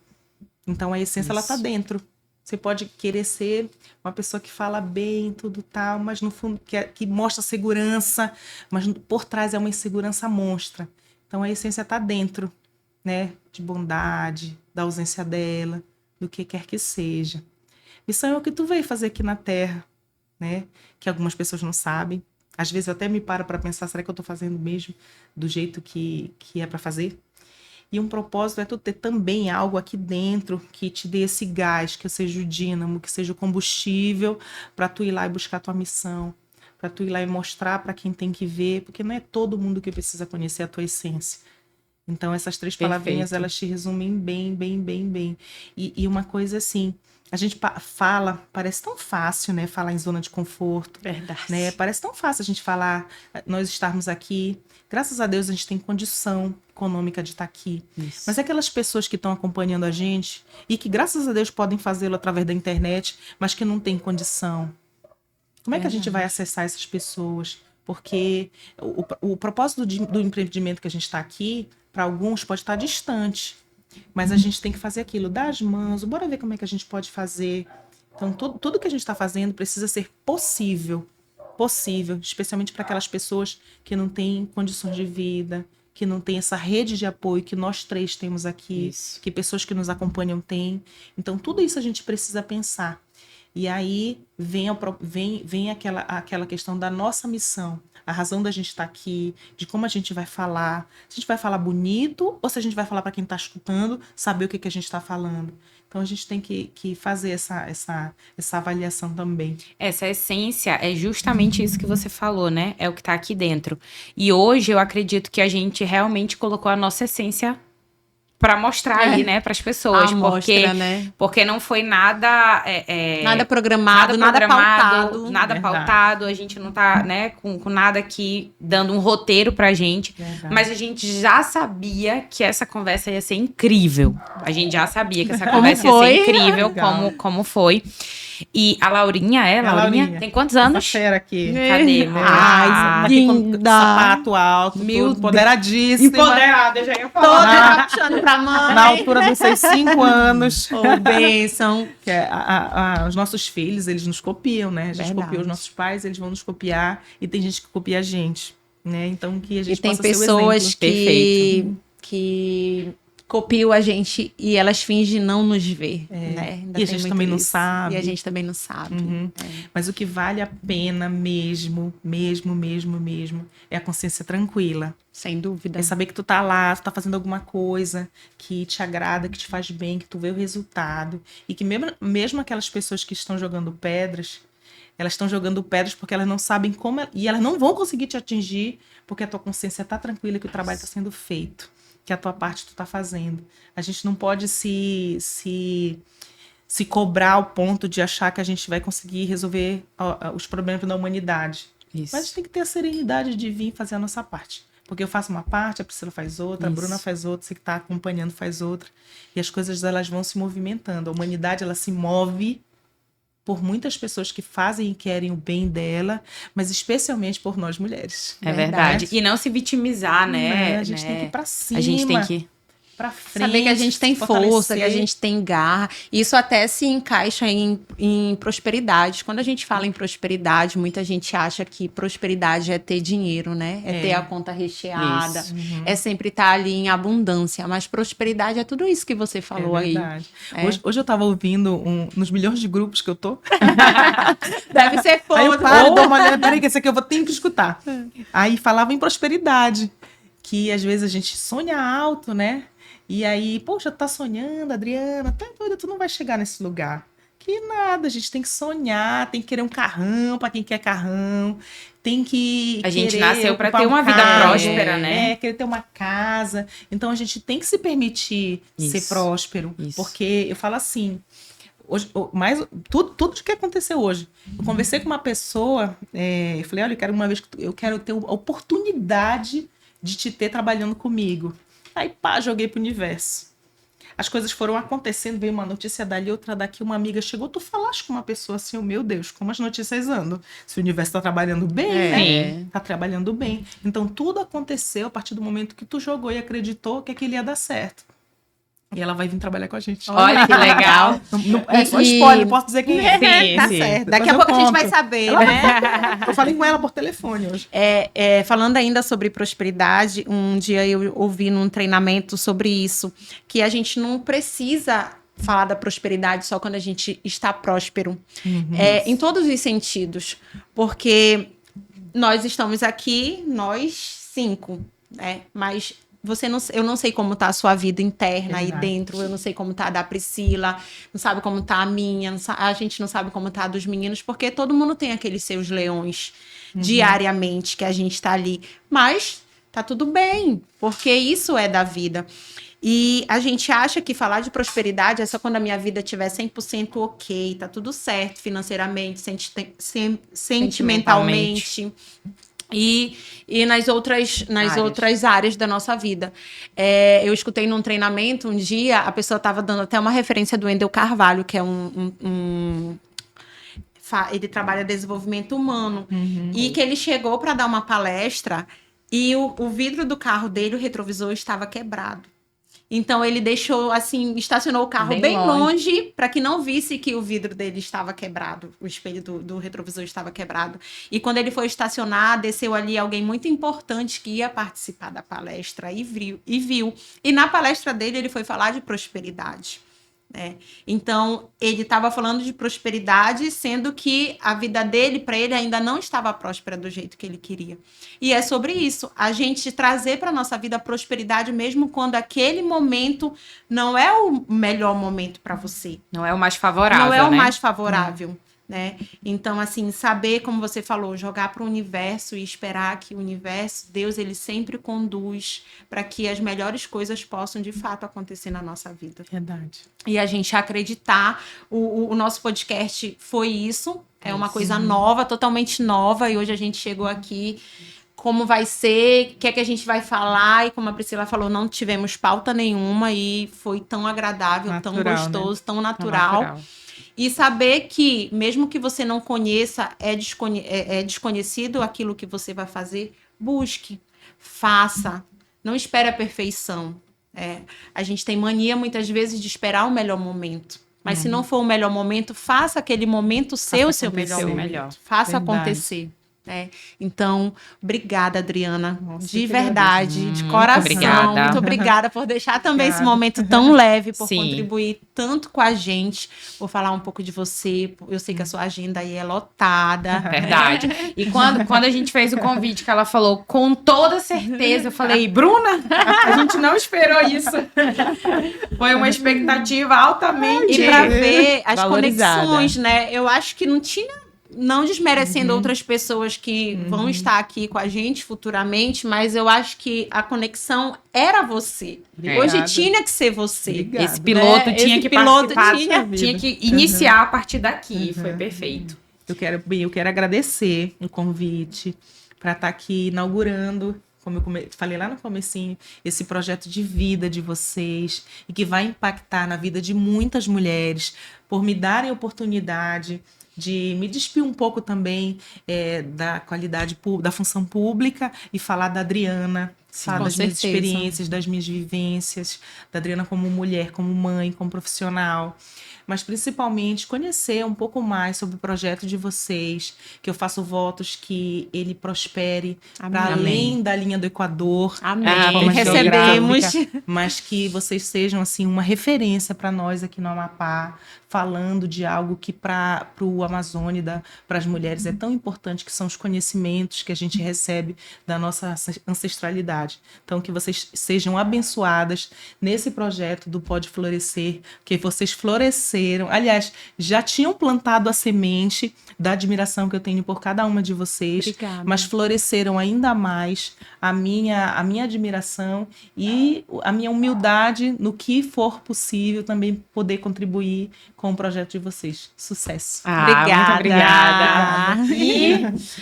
C: Então, a essência, ela tá dentro. Você pode querer ser uma pessoa que fala bem, tudo tal, mas no fundo, que mostra segurança, mas por trás é uma insegurança monstra. Então, a essência tá dentro, né? De bondade, da ausência dela, do que quer que seja. Missão é o que tu veio fazer aqui na Terra, né? Que algumas pessoas não sabem. Às vezes, eu até me paro para pensar, será que eu tô fazendo mesmo do jeito que é para fazer? E um propósito é tu ter também algo aqui dentro que te dê esse gás, que seja o dínamo, que seja o combustível para tu ir lá e buscar a tua missão, para tu ir lá e mostrar para quem tem que ver, porque não é todo mundo que precisa conhecer a tua essência. Então, essas 3 palavrinhas, elas te resumem bem, bem, bem, bem. E uma coisa assim, a gente fala, parece tão fácil, né? Falar em zona de conforto.
B: Verdade.
C: Né? Parece tão fácil a gente falar, nós estarmos aqui. Graças a Deus, a gente tem condição econômica de estar aqui. Isso. Mas aquelas pessoas que estão acompanhando a gente e que, graças a Deus, podem fazê-lo através da internet, mas que não têm condição. Como é que a gente vai acessar essas pessoas? Porque o propósito do empreendimento que a gente está aqui, para alguns pode estar distante, mas a gente tem que fazer aquilo, dar as mãos, bora ver como é que a gente pode fazer. Então, tudo que a gente está fazendo precisa ser possível, especialmente para aquelas pessoas que não têm condições de vida, que não têm essa rede de apoio que nós três temos aqui, que pessoas que nos acompanham têm. Então, tudo isso a gente precisa pensar. E aí vem aquela questão da nossa missão, a razão da gente estar aqui, de como a gente vai falar. Se a gente vai falar bonito ou se a gente vai falar para quem está escutando, saber o que a gente está falando. Então a gente tem que fazer essa avaliação também.
A: Essa essência é justamente isso que você falou, né? É o que tá aqui dentro. E hoje eu acredito que a gente realmente colocou a nossa essência para mostrar aí, né, para as pessoas, porque não foi nada
B: nada programado, nada pautado,
A: pautado. A gente não tá, né, com nada aqui dando um roteiro pra gente, mas a gente já sabia que essa conversa ia ser incrível. A gente já sabia que essa conversa ia ser incrível, como foi. E a Laurinha, Laurinha, tem quantos anos?
C: Essa fera aqui.
A: Cadê?
B: Ai, linda.
C: Sapato alto, empoderadíssima.
A: Empoderada, já ia falar.
B: Toda puxando pra mãe.
C: Na altura dos seus 5 anos.
B: Oh, bênção.
C: Que os nossos filhos, eles nos copiam, né? A gente copia os nossos pais, eles vão nos copiar. E tem gente que copia a gente, né? Então, que a gente possa ser o exemplo.
B: E tem pessoas que copiam a gente e elas fingem não nos ver, né?
C: E a gente também não sabe.
B: E a gente também não sabe.
C: Mas o que vale a pena mesmo, é a consciência tranquila.
B: Sem dúvida.
C: É saber que tu tá lá, tu tá fazendo alguma coisa que te agrada, que te faz bem, que tu vê o resultado. E que mesmo aquelas pessoas que estão jogando pedras, elas estão jogando pedras porque elas não sabem como... E elas não vão conseguir te atingir porque a tua consciência tá tranquila que o trabalho tá sendo feito. Que a tua parte tu tá fazendo. A gente não pode se cobrar ao ponto de achar que a gente vai conseguir resolver os problemas da humanidade.
A: Isso.
C: Mas a gente tem que ter a serenidade de vir fazer a nossa parte. Porque eu faço uma parte, a Priscila faz outra, a Bruna faz outra, você que está acompanhando faz outra. E as coisas elas vão se movimentando. A humanidade ela se move por muitas pessoas que fazem e querem o bem dela, mas especialmente por nós mulheres.
A: É verdade. E não se vitimizar, né?
C: A gente tem que ir pra cima.
A: A gente tem que
C: pra frente.
B: Saber que a gente tem força, que a gente tem garra. Isso até se encaixa em prosperidade. Quando a gente fala em prosperidade, muita gente acha que prosperidade é ter dinheiro, né? É ter a conta recheada. É sempre estar ali em abundância. Mas prosperidade é tudo isso que você falou aí.
C: Hoje eu tava ouvindo nos milhões de grupos que eu tô.
B: Deve ser foda.
C: Aí eu paro, dou uma olhada, peraí, que esse aqui eu vou ter que escutar. Aí falava em prosperidade. Que às vezes a gente sonha alto, né? E aí, poxa, tá sonhando, Adriana, tá doida, tu não vai chegar nesse lugar. Que nada, a gente tem que sonhar, tem que querer um carrão pra quem quer carrão, tem que
A: a gente nasceu pra ter uma vida próspera, né?
C: Querer ter uma casa. Então a gente tem que se permitir ser próspero. Porque eu falo assim, hoje, tudo que aconteceu hoje. Eu conversei com uma pessoa, eu falei, olha, eu quero ter a oportunidade de te ter trabalhando comigo. Aí, joguei pro universo. As coisas foram acontecendo, veio uma notícia dali, outra daqui, uma amiga chegou, tu falaste com uma pessoa assim, meu Deus, como as notícias andam. Se o universo tá trabalhando bem, né? Tá trabalhando bem. Então, tudo aconteceu a partir do momento que tu jogou e acreditou que aquilo ia dar certo. E ela vai vir trabalhar com a gente.
A: Olha que legal.
C: Só spoiler, posso dizer que
B: tá certo. Daqui a pouco a gente vai saber, né?
C: Eu falei com ela por telefone hoje.
B: Falando ainda sobre prosperidade, um dia eu ouvi num treinamento sobre isso, que a gente não precisa falar da prosperidade só quando a gente está próspero. Em todos os sentidos. Porque nós estamos aqui, nós 5, né? Mas... eu não sei como tá a sua vida interna aí dentro, eu não sei como tá a da Priscila, não sabe como tá a minha, a gente não sabe como tá a dos meninos, porque todo mundo tem aqueles seus leões diariamente que a gente tá ali. Mas tá tudo bem, porque isso é da vida. E a gente acha que falar de prosperidade é só quando a minha vida estiver 100% ok, tá tudo certo financeiramente, sentimentalmente. E nas outras áreas da nossa vida. Eu escutei num treinamento um dia, a pessoa estava dando até uma referência do Wendel Carvalho, que é um ele trabalha desenvolvimento humano. E que ele chegou para dar uma palestra e o vidro do carro dele, o retrovisor, estava quebrado. Então ele deixou, assim, estacionou o carro bem longe para que não visse que o vidro dele estava quebrado, o espelho do retrovisor estava quebrado. E quando ele foi estacionar, desceu ali alguém muito importante que ia participar da palestra e viu. E na palestra dele ele foi falar de prosperidade. Então, ele estava falando de prosperidade, sendo que a vida dele, para ele, ainda não estava próspera do jeito que ele queria. E é sobre isso, a gente trazer para a nossa vida a prosperidade, mesmo quando aquele momento não é o melhor momento para você.
A: Não é o mais favorável,
B: Não é o
A: né?
B: mais favorável. Né? Então, assim, saber, como você falou, jogar para o universo e esperar que o universo, Deus, ele sempre conduz para que as melhores coisas possam, de fato, acontecer na nossa vida.
C: Verdade.
B: E a gente acreditar, o nosso podcast foi isso, é uma coisa nova, totalmente nova, e hoje a gente chegou aqui, como vai ser, o que é que a gente vai falar, e como a Priscila falou, não tivemos pauta nenhuma, e foi tão agradável,
C: Natural,
B: tão gostoso,
C: né?
B: tão natural. E saber que, mesmo que você não conheça, é desconhecido aquilo que você vai fazer, busque, faça, não espere a perfeição. A gente tem mania, muitas vezes, de esperar o melhor momento. Mas se não for o melhor momento, faça aquele momento ser o seu melhor momento. Faça acontecer. Então, obrigada, Adriana, de verdade, de coração.
A: Obrigada.
B: Muito obrigada por deixar também esse momento tão leve, por contribuir tanto com a gente. Vou falar um pouco de você. Eu sei que a sua agenda aí é lotada.
A: Verdade. E quando a gente fez o convite, que ela falou com toda certeza, eu falei, Bruna, a gente não esperou isso. Foi uma expectativa altamente
B: E para ver as
D: valorizada.
B: conexões, né? Eu acho que não tinha. Não desmerecendo outras pessoas que vão estar aqui com a gente futuramente, mas eu acho que a conexão era você. Hoje tinha que ser você.
D: Obrigada.
A: Esse piloto tinha
B: Esse
A: que
B: piloto
A: participar,
B: tinha.
A: tinha que iniciar a partir daqui. Foi perfeito.
C: Eu quero agradecer o convite para estar aqui inaugurando, como eu falei lá no comecinho, esse projeto de vida de vocês e que vai impactar na vida de muitas mulheres, por me darem oportunidade de me despir um pouco também da qualidade da função pública e falar da Adriana, falar das minhas experiências, das minhas vivências, da Adriana como mulher, como mãe, como profissional. Mas principalmente conhecer um pouco mais sobre o projeto de vocês, que eu faço votos que ele prospere para além da linha do Equador.
B: Amém.
C: Como
B: Recebemos.
C: geográfica, mas que vocês sejam assim uma referência para nós aqui no Amapá, falando de algo que para o Amazônia, para as mulheres é tão importante, que são os conhecimentos que a gente recebe da nossa ancestralidade. Então, que vocês sejam abençoadas nesse projeto do Pode Florescer, que vocês floresceram. Aliás, já tinham plantado a semente da admiração que eu tenho por cada uma de vocês,
B: Obrigada.
C: mas floresceram ainda mais a minha admiração e a minha humildade no que for possível também poder contribuir com o projeto de vocês. Sucesso.
A: Muito obrigada. E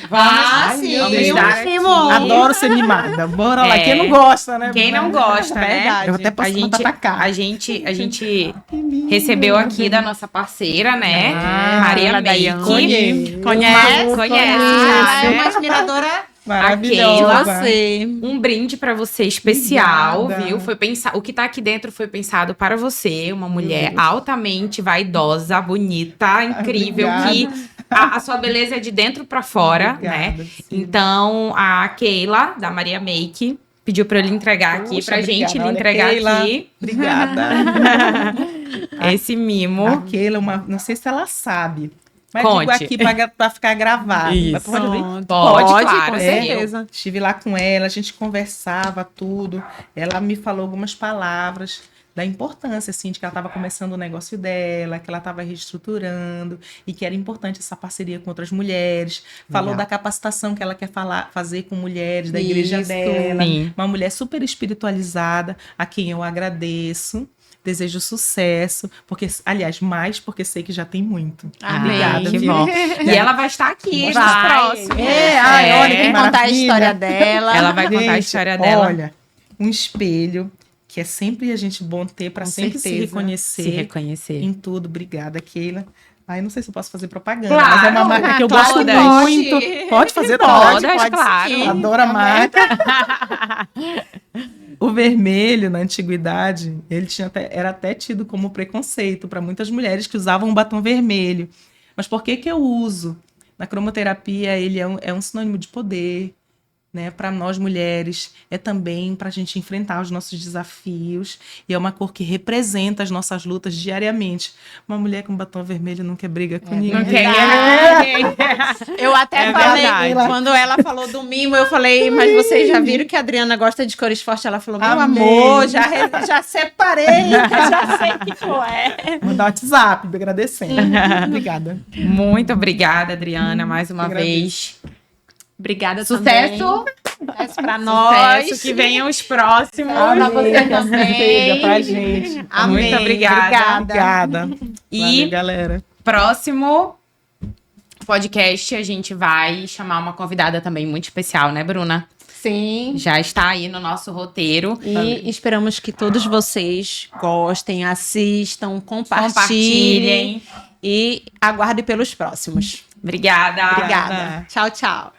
A: vamos dar aqui.
C: Adoro ser mimada. Bora lá. Quem não gosta, né?
A: Quem não gosta, né?
B: Verdade.
C: Eu até posso atacar.
A: A gente recebeu aqui da nossa parceira, né? Maria Make.
B: Conhece?
A: Conhece.
B: Ela é
A: né?
B: uma admiradora
C: Maravilhosa.
B: de você.
A: Um brinde pra você especial,
C: Obrigada.
A: viu? O que tá aqui dentro foi pensado para você, uma mulher altamente vaidosa, bonita, incrível, que a sua beleza é de dentro pra fora, né?
C: Obrigada, sim.
A: Então, a Keila, da Maria Make, pediu pra eu lhe entregar aqui,
C: Poxa,
A: pra gente
C: obrigada.
A: lhe
C: Olha,
A: entregar
C: Keila,
A: aqui
C: Obrigada.
A: esse mimo.
C: A Keila, não sei se ela sabe, mas
A: Conte.
C: digo aqui pra ficar gravado.
A: Isso.
C: Mas pode abrir?
A: Pode, claro,
B: com
A: é.
B: certeza.
C: Estive lá com ela, a gente conversava tudo. Ela me falou algumas palavras da importância, assim, de que ela estava começando o negócio dela, que ela estava reestruturando e que era importante essa parceria com outras mulheres. Falou
A: Legal.
C: da capacitação que ela quer fazer com mulheres da igreja
B: Isso.
C: dela.
A: Sim.
C: Uma mulher super espiritualizada, a quem eu agradeço. Desejo sucesso, porque sei que já tem muito. Obrigada,
A: que
C: viu?
A: bom. E ela vai estar aqui nos
B: Vai.
A: próximos.
C: Olha que
B: Contar a
C: maravilha.
B: história dela.
A: Ela vai contar a
C: Gente,
A: história dela.
C: Olha, um espelho que é sempre a gente bom ter para
B: Com
C: sempre se
B: certeza.
C: reconhecer
A: Se reconhecer.
C: em tudo. Obrigada, Keila. Aí não sei se eu posso fazer propaganda,
A: Claro,
C: mas é uma marca que eu
B: claro
C: gosto
B: que
C: muito.
B: pode.
C: Pode fazer
A: Todas,
C: pode
A: claro.
C: sim. Adoro a marca. O vermelho, na antiguidade, ele era até tido como preconceito para muitas mulheres que usavam um batom vermelho. Mas por que eu uso? Na cromoterapia, ele é um sinônimo de poder, né? Para nós mulheres, é também para a gente enfrentar os nossos desafios. E é uma cor que representa as nossas lutas diariamente. Uma mulher com batom vermelho não quer briga com ninguém.
A: Não quer
B: Eu até
A: É
B: falei,
A: verdade.
B: quando ela falou do mimo, eu falei, mas vocês já viram que a Adriana gosta de cores fortes? Ela falou, meu
C: Amei.
B: amor, já separei, já sei que cor é.
C: Mandar WhatsApp, me agradecendo. Obrigada.
A: Muito obrigada, Adriana, mais uma
C: agradeço.
A: vez.
B: Obrigada
A: Sucesso!
B: também. Sucesso pra nós.
A: Sucesso, que venham os próximos.
B: Pra você também.
C: Seja pra gente.
B: Amém.
A: Muito obrigada.
C: Obrigada.
A: E
C: Valeu, galera.
A: próximo podcast, a gente vai chamar uma convidada também muito especial, né, Bruna?
B: Sim.
A: Já está aí no nosso roteiro.
B: E esperamos que todos vocês gostem, assistam, compartilhem
A: Compartilhem.
B: e aguardem pelos próximos.
A: Obrigada.
B: Obrigada. Tchau, tchau.